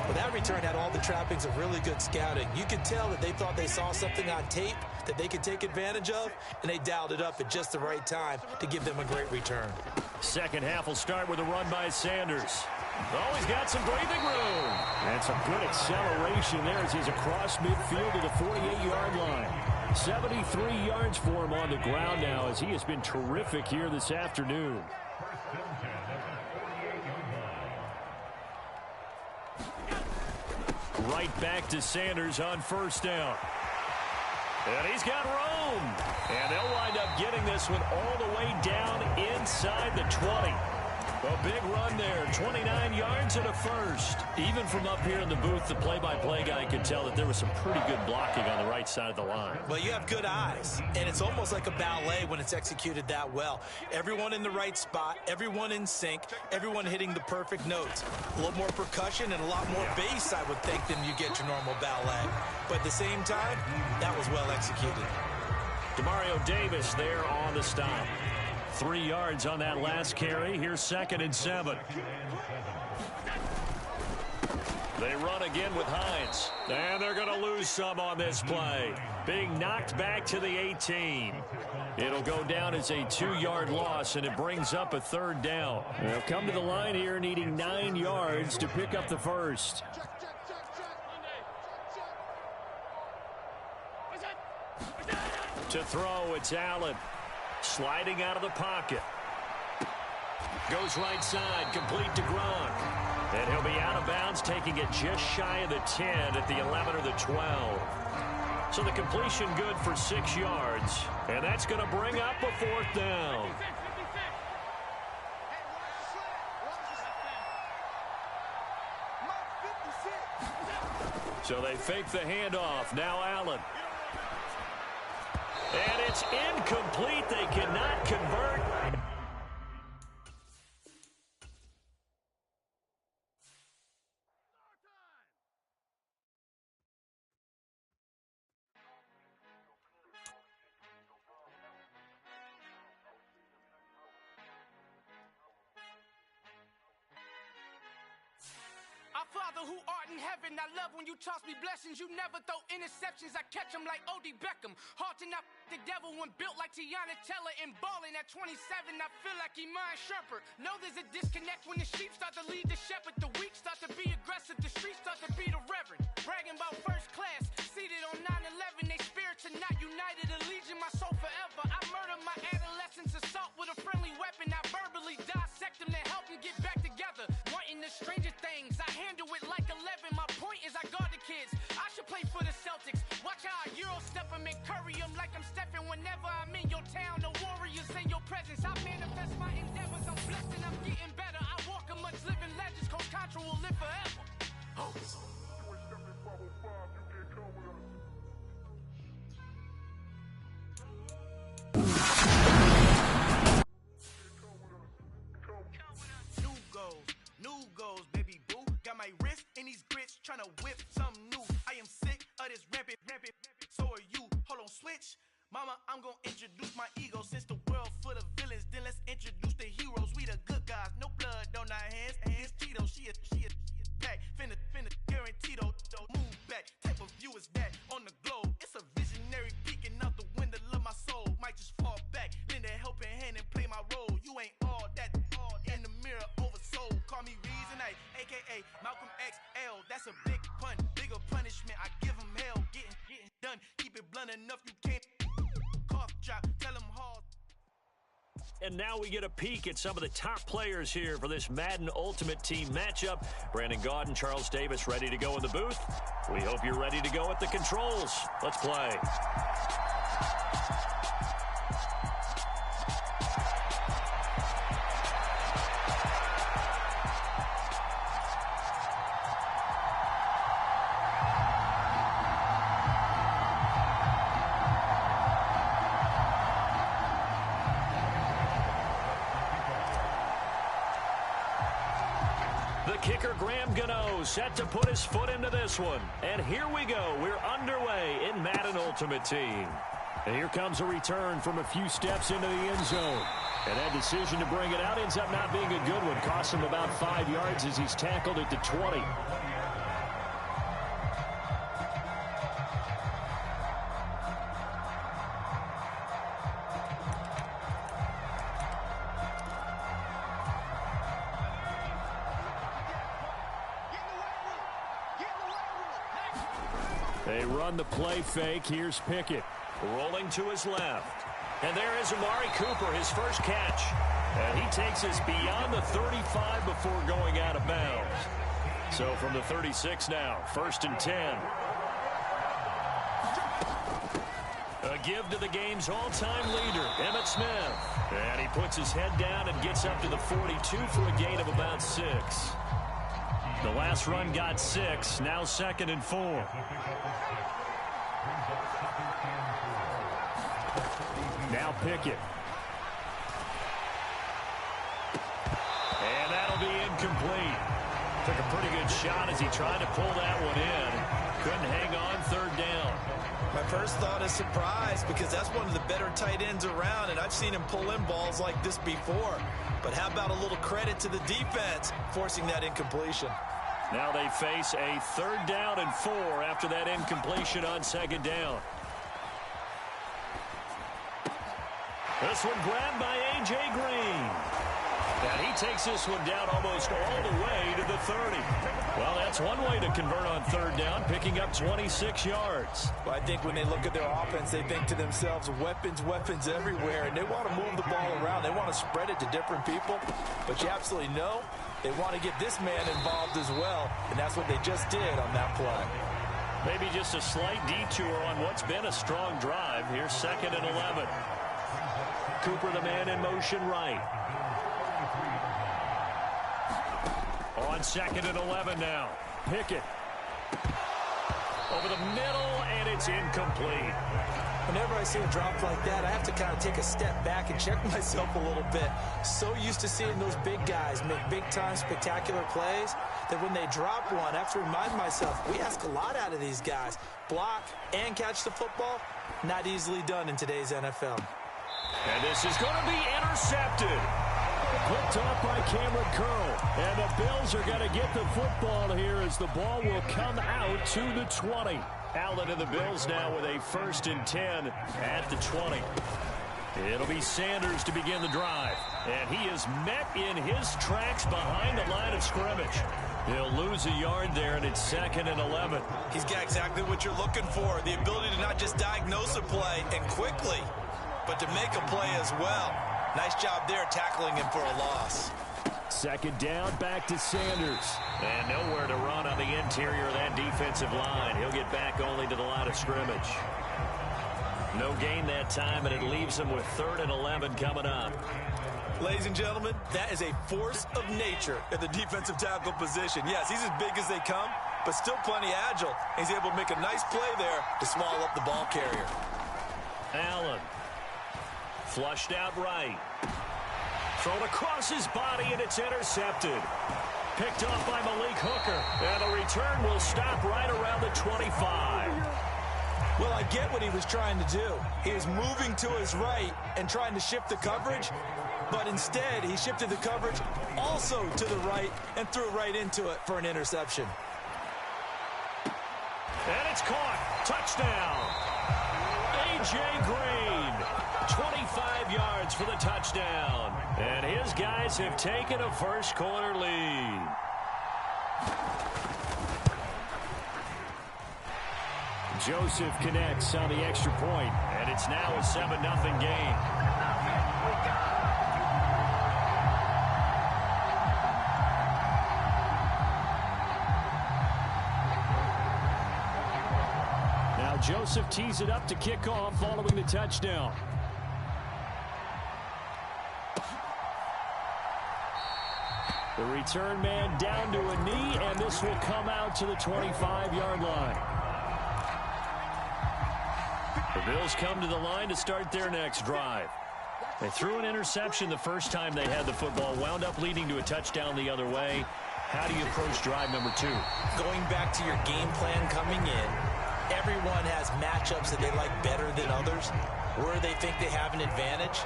S16: Well, that return had all the trappings of really good scouting. You could tell that they thought they saw something on tape that they could take advantage of, and they dialed it up at just the right time to give them a great return.
S15: Second half will start with a run by Sanders. Oh, he's got some breathing room. And some good acceleration there as he's across midfield to the 48-yard line. 73 yards for him on the ground now as he has been terrific here this afternoon. Right back to Sanders on first down. And he's got room. And they'll wind up getting this one all the way down inside the 20. A big run there, 29 yards and a first. Even from up here in the booth, the play-by-play guy could tell that there was some pretty good blocking on the right side of the line.
S16: Well, you have good eyes, and it's almost like a ballet when it's executed that well. Everyone in the right spot, everyone in sync, everyone hitting the perfect notes. A little more percussion and a lot more bass, I would think, than you get your normal ballet. But at the same time, that was well executed.
S15: Demario Davis there on the stop. 3 yards on that last carry. Here's 2nd and 7. They run again with Hines. And they're going to lose some on this play. Being knocked back to the 18. It'll go down as a 2-yard loss, and it brings up a 3rd down. They'll come to the line here needing 9 yards to pick up the first. To throw, it's Allen. Sliding out of the pocket. Goes right side, complete to Gronk. And he'll be out of bounds, taking it just shy of the 10 at the 11 or the 12. So the completion good for 6 yards. And that's going to bring up a 4th down. So they fake the handoff. Now Allen. And it's incomplete. They cannot convert.
S5: Our Father who art in heaven, I love when you toss me blessings. You never throw interceptions, I catch them like O.D. Beckham. Hard to not the devil when built like Tiana Teller and balling at 27. I feel like Iman Shumpert. Know there's a disconnect when the sheep start to lead the shepherd. The weak start to be aggressive, the streets start to be the reverend. Bragging about first class, seated on 9/11. They spirits are not united, a legion, my soul forever. I murder my adolescence, assault with a friendly weapon. I verbally dissect them to help them get back together. Wanting the stranger things, I handle it like 11. My point is I guard the kids. I should play for the Celtics. Watch how I Euro step them and curry them like I'm stepping. Whenever I'm in your town, the Warriors in your presence. I manifest my endeavors. I'm blessed and I'm getting better. I walk amongst living legends. Coach Contra will live forever. New goals, baby boo. Got my wrist in these grits, tryna whip something new. I am sick of this rampant. So are you. Hold on, switch. Mama, I'm gonna introduce my ego. Since the world full of villains, then let's introduce the heroes. We the good guys, no blood on our hands. It's Tito, she is back. Finna, guaranteed, move back. Type of view is that on the globe? It's a visionary peeking out the window of my soul. Might just fall back, lend a helping hand and play my role. You ain't all that, in the mirror oversold. Call me Reason, aka Malcolm XL. That's a big pun, bigger punishment. I give him hell, getting done. Keep it blunt enough, you can't cough drop. Tell him hard.
S15: And now we get a peek at some of the top players here for this Madden Ultimate Team matchup. Brandon Gaudin, Charles Davis ready to go in the booth. We hope you're ready to go at the controls. Let's play. Kicker Graham Gano set to put his foot into this one. And here we go. We're underway in Madden Ultimate Team. And here comes a return from a few steps into the end zone. And that decision to bring it out ends up not being a good one. Costs him about 5 yards as he's tackled at the 20. They run the play fake. Here's Pickett rolling to his left. And there is Amari Cooper, his first catch. And he takes us beyond the 35 before going out of bounds. So from the 36 now, 1st and 10. A give to the game's all-time leader, Emmitt Smith. And he puts his head down and gets up to the 42 for a gain of about 6. The last run got 6, now 2nd and 4. Now Pickett. And that'll be incomplete. Took a pretty good shot as he tried to pull that one in. Couldn't hang on, 3rd down.
S16: My first thought is surprise because that's one of the better tight ends around, and I've seen him pull in balls like this before. But how about a little credit to the defense forcing that incompletion?
S15: Now they face a 3rd down and 4 after that incompletion on 2nd down. This one grabbed by A.J. Green. And he takes this one down almost all the way to the 30. Well, that's one way to convert on 3rd down, picking up 26 yards.
S17: Well, I think when they look at their offense, they think to themselves, weapons everywhere, and they want to move the ball around. They want to spread it to different people. But you absolutely know they want to get this man involved as well, and that's what they just did on that play.
S15: Maybe just a slight detour on what's been a strong drive. Here's 2nd and 11. Cooper, the man in motion right. On 2nd and 11 now. Pickett. Over the middle, and it's incomplete.
S17: Whenever I see a drop like that, I have to kind of take a step back and check myself a little bit. So used to seeing those big guys make big-time spectacular plays that when they drop one, I have to remind myself, we ask a lot out of these guys. Block and catch the football, not easily done in today's NFL.
S15: And this is going to be intercepted.
S18: Picked off by Cameron Curl. And the Bills are going to get the football here as the ball will come out to the 20.
S15: Allen and the Bills now with a 1st and 10 at the 20. It'll be Sanders to begin the drive. And he is met in his tracks behind the line of scrimmage. He'll lose a yard there, and it's 2nd and 11.
S16: He's got exactly what you're looking for, the ability to not just diagnose a play and quickly, but to make a play as well. Nice job there tackling him for a loss.
S18: 2nd down, back to Sanders.
S15: And nowhere to run on the interior of that defensive line. He'll get back only to the line of scrimmage. No gain that time, and it leaves him with 3rd and 11 coming up.
S16: Ladies and gentlemen, that is a force of nature at the defensive tackle position. Yes, he's as big as they come, but still plenty agile. He's able to make a nice play there to swallow up the ball carrier.
S15: Allen. Flushed out right. Thrown across his body, and it's intercepted. Picked off by Malik Hooker. And the return will stop right around the 25.
S17: Well, I get what he was trying to do. He was moving to his right and trying to shift the coverage, but instead he shifted the coverage also to the right and threw right into it for an interception.
S15: And it's caught. Touchdown. A.J. Green. 25 yards for the touchdown. And his guys have taken a first-quarter lead.
S18: Joseph connects on the extra point,
S15: and it's now a 7-0 game.
S18: Now Joseph tees it up to kick off following the touchdown. The return man down to a knee, and this will come out to the 25-yard line.
S15: The Bills come to the line to start their next drive. They threw an interception the first time they had the football, wound up leading to a touchdown the other way. How do you approach drive number 2?
S17: Going back to your game plan coming in, everyone has matchups that they like better than others, where they think they have an advantage.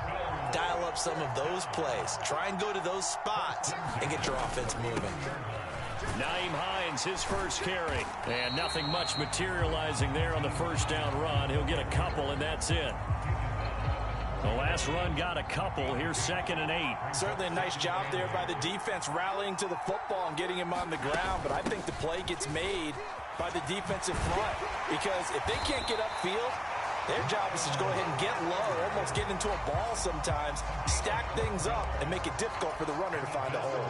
S17: Dial up some of those plays. Try and go to those spots and get your offense moving.
S15: Nyheim Hines, his first carry. And nothing much materializing there on the first down run. He'll get a couple, and that's it. The last run got a couple. Here's 2nd and 8.
S17: Certainly a nice job there by the defense rallying to the football and getting him on the ground. But I think the play gets made by the defensive front, because if they can't get upfield, their job is to go ahead and get low, almost get into a ball sometimes, stack things up, and make it difficult for the runner to find a hole.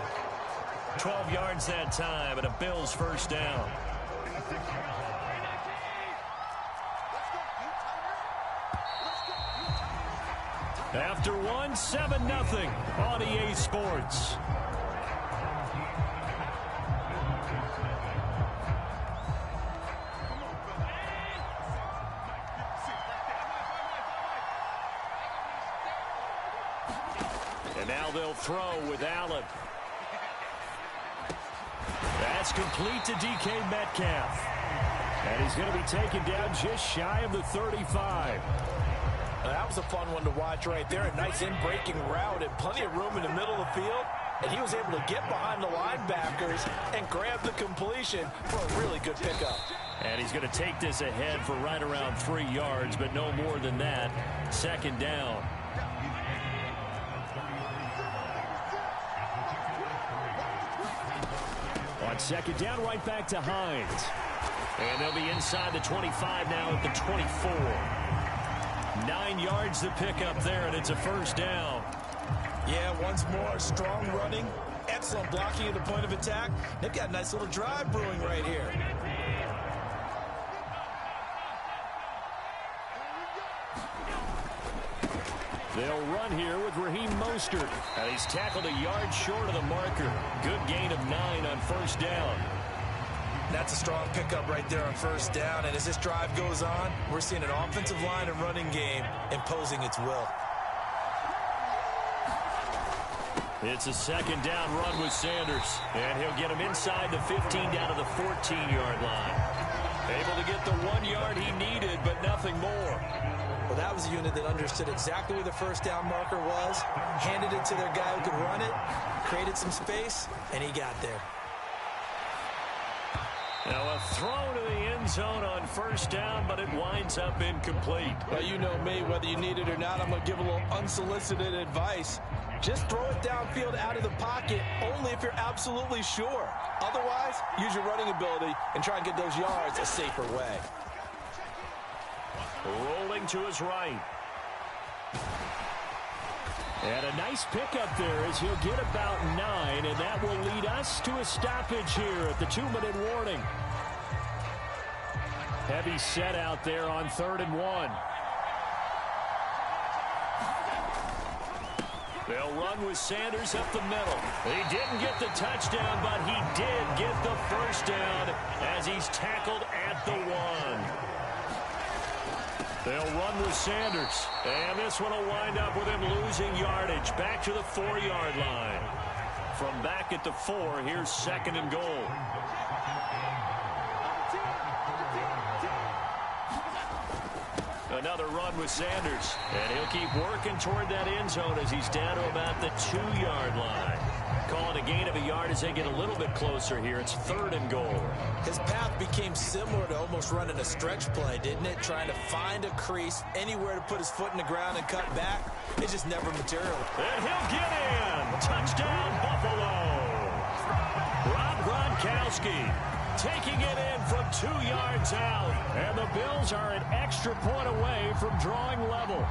S15: 12 yards that time, and a Bills first down. After one, 7-0 on EA Sports. And now they'll throw with Allen. That's complete to DK Metcalf. And he's going to be taken down just shy of the 35.
S17: That was a fun one to watch right there. A nice in-breaking route and plenty of room in the middle of the field. and he was able to get behind the linebackers and grab the completion for a really good pickup.
S15: And he's going to take this ahead for right around 3 yards, but no more than that. Second down. On second down, right back to Hines. And they'll be inside the 25 now at the 24. 9 yards to pick up there, and it's a first down.
S17: Yeah, once more, strong running, excellent blocking at the point of attack. They've got a nice little drive brewing right here.
S15: They'll run here with Raheem Mostert. And he's tackled a yard short of the marker. Good gain of 9 on first down.
S17: That's a strong pickup right there on first down. And as this drive goes on, we're seeing an offensive line and running game imposing its will.
S15: It's a second down run with Sanders. And he'll get him inside the 15 down to the 14-yard line. Able to get the 1 yard he needed, but nothing more.
S17: Well, that was a unit that understood exactly where the first down marker was, handed it to their guy who could run it, created some space, and he got there.
S15: Now a throw to the end zone on first down, but it winds up incomplete.
S17: Well, you know me, whether you need it or not, I'm going to give a little unsolicited advice. Just throw it downfield out of the pocket only if you're absolutely sure. Otherwise, use your running ability and try and get those yards a safer way.
S15: Rolling to his right. And a nice pickup there as he'll get about 9, and that will lead us to a stoppage here at the 2-minute warning. Heavy set out there on 3rd and 1. They'll run with Sanders up the middle. He didn't get the touchdown, but he did get the first down as he's tackled at the 1. They'll run with Sanders, and this one will wind up with him losing yardage back to the 4-yard line. From back at the 4, here's 2nd and goal. Another run with Sanders, and he'll keep working toward that end zone as he's down to about the 2-yard line. Calling a gain of a yard as they get a little bit closer here. It's 3rd and goal.
S17: His path became similar to almost running a stretch play, didn't it? Trying to find a crease, anywhere to put his foot in the ground and cut back. It just never materialized.
S15: And he'll get in. Touchdown, Buffalo. Rob Gronkowski taking it in from 2 yards out. And the Bills are an extra point away from drawing level.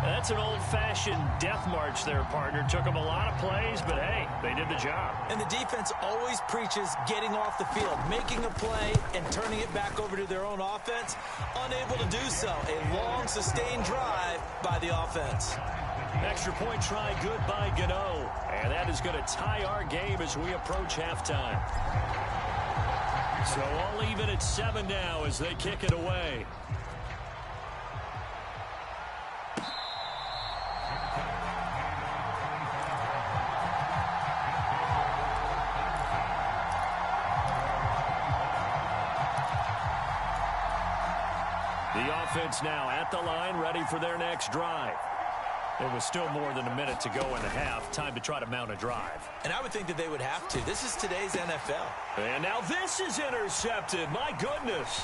S15: That's an old-fashioned death march there, partner. Took them a lot of plays, but hey, they did the job.
S17: And the defense always preaches getting off the field, making a play, and turning it back over to their own offense. Unable to do so. A long, sustained drive by the offense.
S15: Extra point try good by Gano. And that is going to tie our game as we approach halftime. So I'll leave it at 7 now as they kick it away. The offense now at the line, ready for their next drive. There was still more than a minute to go in the half. Time to try to mount a drive.
S17: And I would think that they would have to. This is today's NFL.
S15: And now this is intercepted. My goodness.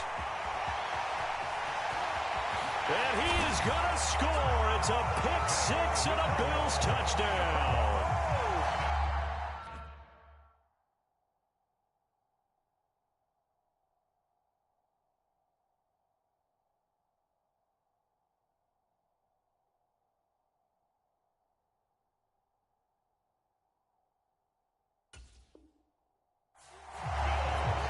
S15: And he is going to score. It's a pick six and a Bills touchdown.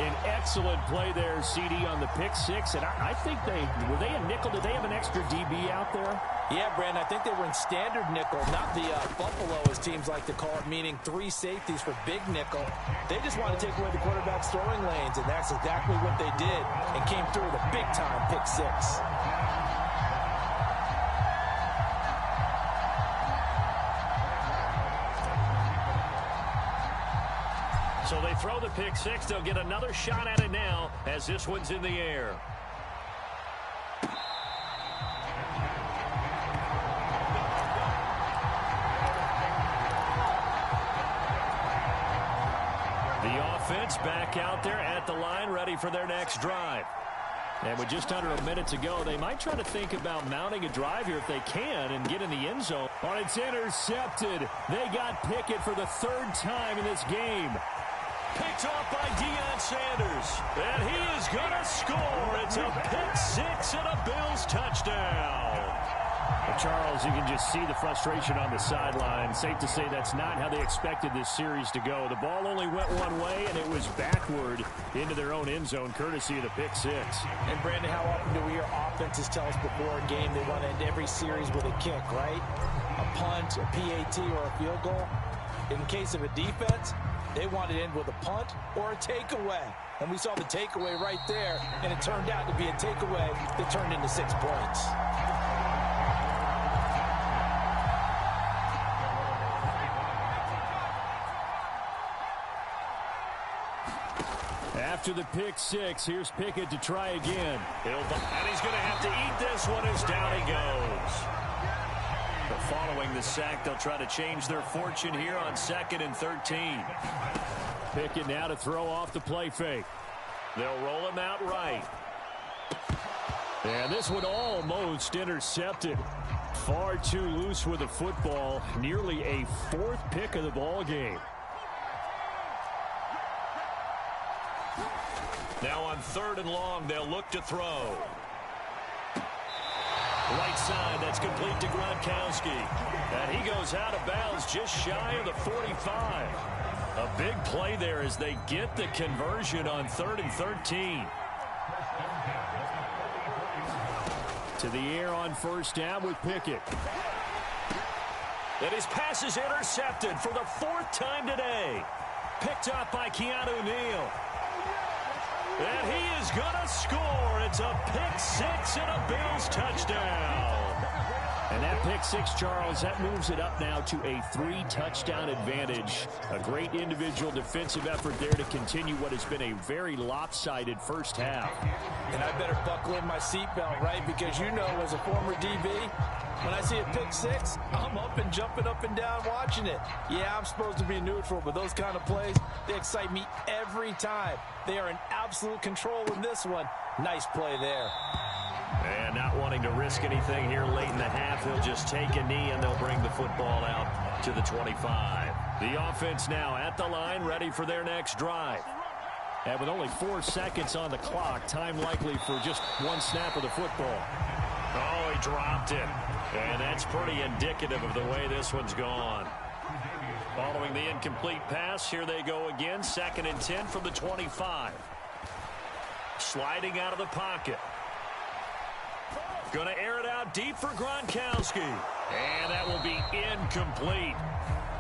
S15: An excellent play there, CD, on the pick six. And I think were they a nickel? Did they have an extra DB out there?
S17: Yeah, Brandon, I think they were in standard nickel, not the Buffalo, as teams like to call it, meaning 3 safeties for big nickel. They just want to take away the quarterback's throwing lanes, and that's exactly what they did, and came through with a big-time pick six.
S15: So they throw the pick six. They'll get another shot at it now as this one's in the air. defense back out there at the line, ready for their next drive. And with just under a minute to go, they might try to think about mounting a drive here if they can and get in the end zone. But it's intercepted. They got Pickett for the third time in this game. Picked off by Deion Sanders. And he is going to score. It's a pick six and a Bills touchdown. Well, Charles, you can just see the frustration on the sideline. Safe to say that's not how they expected this series to go. The ball only went one way, and it was backward into their own end zone, courtesy of the pick six.
S17: And, Brandon, how often do we hear offenses tell us before a game they want to end every series with a kick, right? A punt, a PAT, or a field goal. In case of a defense, they want to end with a punt or a takeaway. And we saw the takeaway right there, and it turned out to be a takeaway that turned into 6 points.
S15: After the pick six, here's Pickett to try again. And he's going to have to eat this one as down he goes. But following the sack, they'll try to change their fortune here on 2nd and 13. Pickett now to throw off the play fake. They'll roll him out right. And this one almost intercepted. Far too loose with the football. Nearly a 4th pick of the ball game. Now on 3rd and long, they'll look to throw. Right side, that's complete to Gronkowski. And he goes out of bounds just shy of the 45. A big play there as they get the conversion on 3rd and 13. To the air on 1st down with Pickett. And his pass is intercepted for the 4th time today. Picked up by Keanu Neal. And he is going to score. It's a pick six and a Bills touchdown. And that pick six, Charles, that moves it up now to a 3-touchdown advantage. A great individual defensive effort there to continue what has been a very lopsided first half.
S17: And I better buckle in my seatbelt, right? Because you know, as a former DB, when I see a pick six, I'm up and jumping up and down watching it. Yeah, I'm supposed to be neutral, but those kind of plays, they excite me every time. They are in absolute control in this one. Nice play there.
S15: And not wanting to risk anything here late in the half, he'll just take a knee and they'll bring the football out to the 25. The offense now at the line, ready for their next drive. And with only 4 seconds on the clock, time likely for just one snap of the football. Oh, he dropped it. And that's pretty indicative of the way this one's gone. Following the incomplete pass, here they go again. 2nd and 10 from the 25. Sliding out of the pocket. Going to air it out deep for Gronkowski. And that will be incomplete.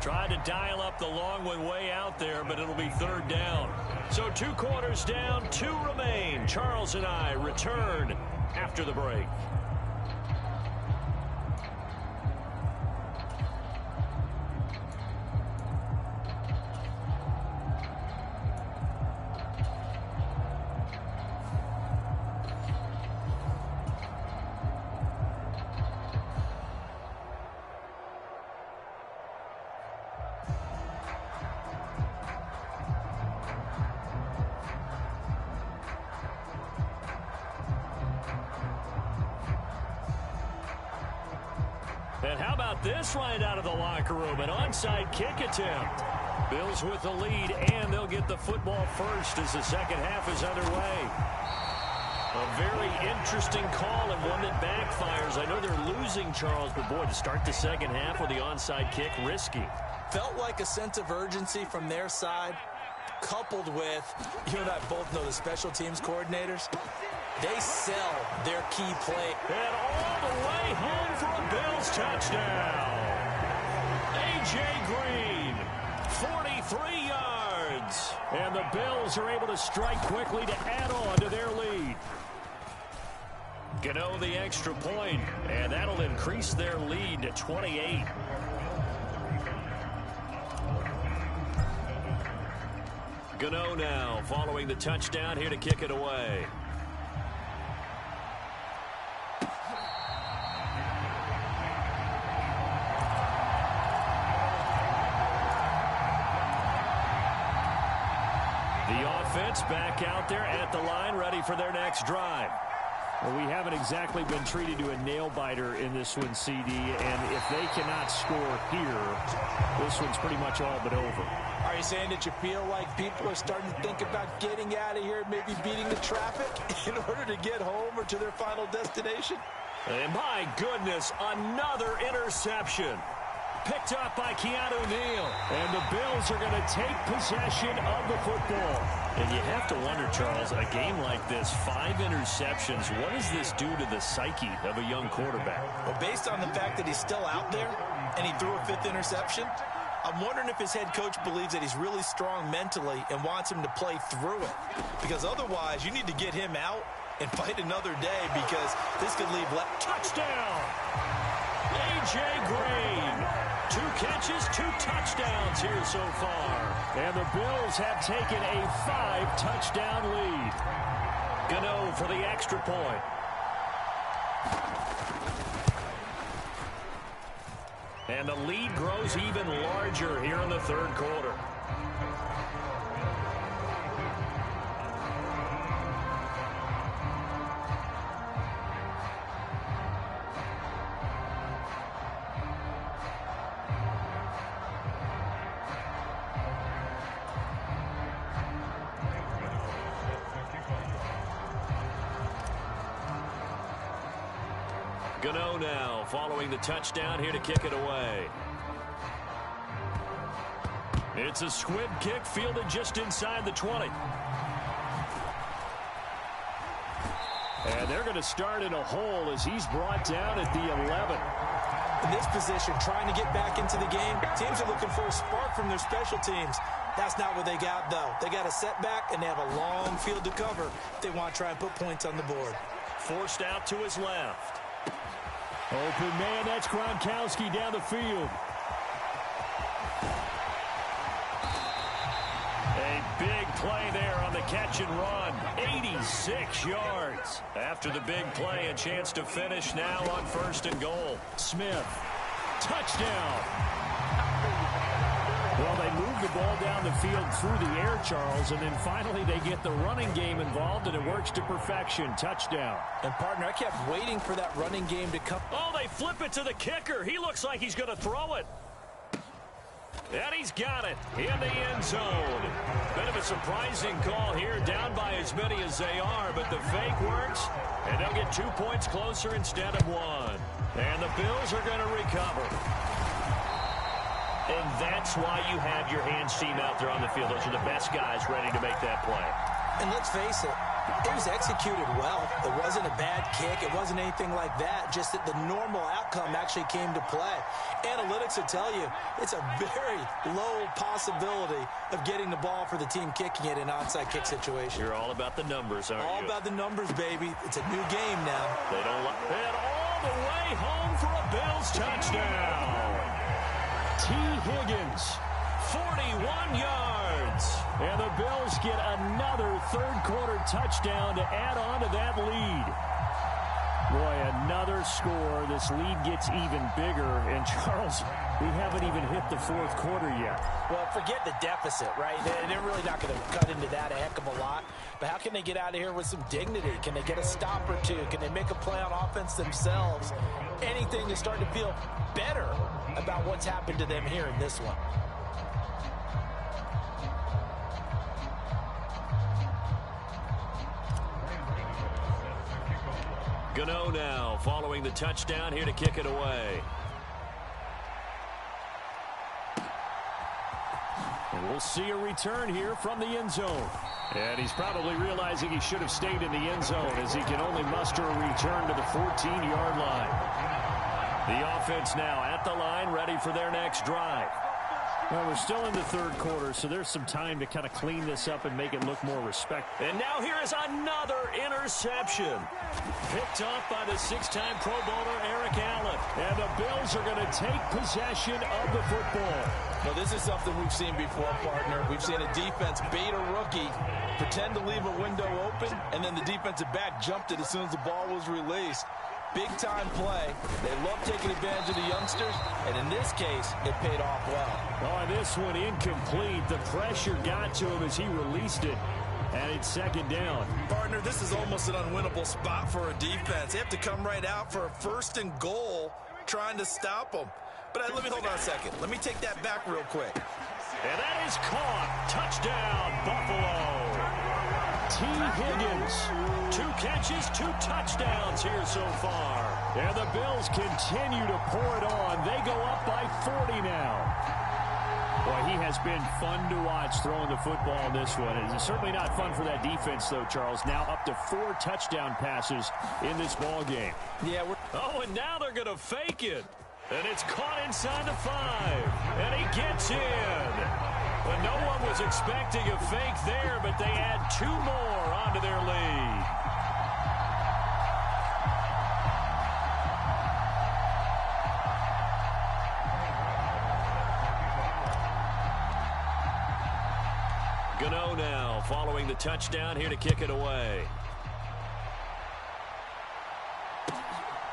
S15: Tried to dial up the long one way out there, but it'll be 3rd down. So 2 quarters down, 2 remain. Charles and I return after the break. And how about this right out of the locker room? An onside kick attempt. Bills with the lead, and they'll get the football first as the second half is underway. A very interesting call and one that backfires. I know they're losing, Charles, but boy, to start the second half with the onside kick, risky.
S16: Felt like a sense of urgency from their side, coupled with, you and I both know the special teams coordinators. They sell their key play.
S15: And all the way home for a Bills touchdown. A.J. Green, 43 yards. And the Bills are able to strike quickly to add on to their lead. Gano the extra point, and that'll increase their lead to 28. Gano now following the touchdown here to kick it away. The offense back out there at the line, ready for their next drive. Well, we haven't exactly been treated to a nail-biter in this one, CD, and if they cannot score here, this one's pretty much all but over.
S17: Are you saying that you feel like people are starting to think about getting out of here, maybe beating the traffic in order to get home or to their final destination?
S15: And my goodness, another interception. Picked up by Keanu Neal. And the Bills are going to take possession of the football. And you have to wonder, Charles, a game like this, 5 interceptions, what does this do to the psyche of a young quarterback?
S16: Well, based on the fact that he's still out there and he threw a 5th interception, I'm wondering if his head coach believes that he's really strong mentally and wants him to play through it. Because otherwise, you need to get him out and fight another day, because this could leave left.
S15: Touchdown! A.J. Green. 2 catches, 2 touchdowns here so far. And the Bills have taken a 5-touchdown lead. Gano for the extra point. And the lead grows even larger here in the third quarter. Gano now following the touchdown here to kick it away. It's a squib kick fielded just inside the 20. And they're going to start in a hole as he's brought down at the 11.
S17: In this position, trying to get back into the game, teams are looking for a spark from their special teams. That's not what they got, though. They got a setback, and they have a long field to cover if they want to try and put points on the board.
S15: Forced out to his left. Open man, that's Gronkowski down the field. A big play there on the catch and run. 86 yards. After the big play, a chance to finish now on 1st and goal. Smith, touchdown. Well, they move the ball down the field through the air, Charles, and then finally they get the running game involved, and it works to perfection. Touchdown.
S17: And, partner, I kept waiting for that running game to come.
S15: Oh, they flip it to the kicker. He looks like he's going to throw it. And he's got it in the end zone. Bit of a surprising call here, down by as many as they are, but the fake works, and they'll get 2 points closer instead of 1. And the Bills are going to recover. And that's why you have your hands team out there on the field. Those are the best guys ready to make that play.
S17: And let's face it, it was executed well. It wasn't a bad kick. It wasn't anything like that. Just that the normal outcome actually came to play. Analytics will tell you it's a very low possibility of getting the ball for the team kicking it in an onside kick situation.
S15: You're all about the numbers, aren't you?
S17: All about the numbers, baby. It's a new game now.
S15: They don't like it. All the way home for a Bills touchdown. T. Higgins, 41 yards. And the Bills get another third-quarter touchdown to add on to that lead. Boy, another score. This lead gets even bigger. And, Charles, we haven't even hit the fourth quarter yet.
S17: Well, forget the deficit, right? They're really not going to cut into that a heck of a lot. But how can they get out of here with some dignity? Can they get a stop or two? Can they make a play on offense themselves? Anything to start to feel better about what's happened to them here in this one.
S15: Gano now following the touchdown here to kick it away. And we'll see a return here from the end zone. And he's probably realizing he should have stayed in the end zone as he can only muster a return to the 14-yard line. The offense now at the line, ready for their next drive. Well, we're still in the third quarter, so there's some time to kind of clean this up and make it look more respectful. And now here is another interception. Picked off by the 6-time Pro Bowler Eric Allen. And the Bills are going to take possession of the football.
S17: Well, this is something we've seen before, partner. We've seen a defense bait a rookie, pretend to leave a window open, and then the defensive back jumped it as soon as the ball was released. big-time play. They love taking advantage of the youngsters, and in this case, it paid off well.
S18: Oh, this one incomplete. The pressure got to him as he released it, and it's second down.
S16: Partner, this is almost an unwinnable spot for a defense. They have to come right out for a 1st and goal trying to stop them. But let me hold on a second. Let me take that back real quick.
S18: And that is caught. Touchdown, Buffalo. T. Higgins, 2 catches, 2 touchdowns here so far. And the Bills continue to pour it on. They go up by 40 now. Boy, he has been fun to watch throwing the football in this one. It's certainly not fun for that defense, though, Charles. Now up to 4 touchdown passes in this ball game.
S17: Yeah.
S18: Oh, and now they're going to fake it. And it's caught inside the 5. And he gets in. But no one was expecting a fake there, but they add 2 more onto their lead. Gano now following the touchdown here to kick it away.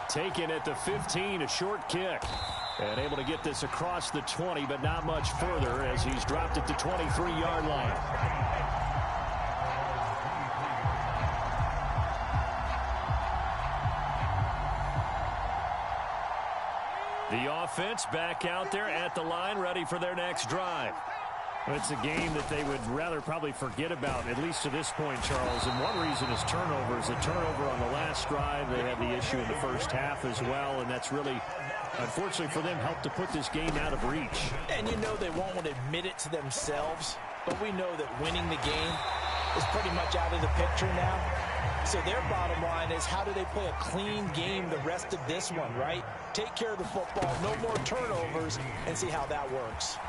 S18: Taken at the 15, a short kick. And able to get this across the 20, but not much further as he's dropped it to 23-yard line. The offense back out there at the line, ready for their next drive. It's a game that they would rather probably forget about, at least to this point, Charles. And one reason is turnovers. A turnover on the last drive. They had the issue in the first half as well, and that's really, unfortunately for them, helped to put this game out of reach.
S17: And you know they won't want to admit it to themselves, but we know that winning the game is pretty much out of the picture now. So their bottom line is, how do they play a clean game the rest of this one, right? Take care of the football, no more turnovers, and see how that works.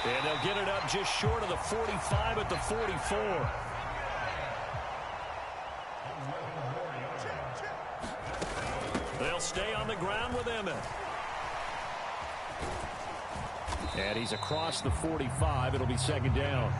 S18: And they'll get it up just short of the 45 at the 44. They'll stay on the ground with Emmett. And he's across the 45. It'll be second down.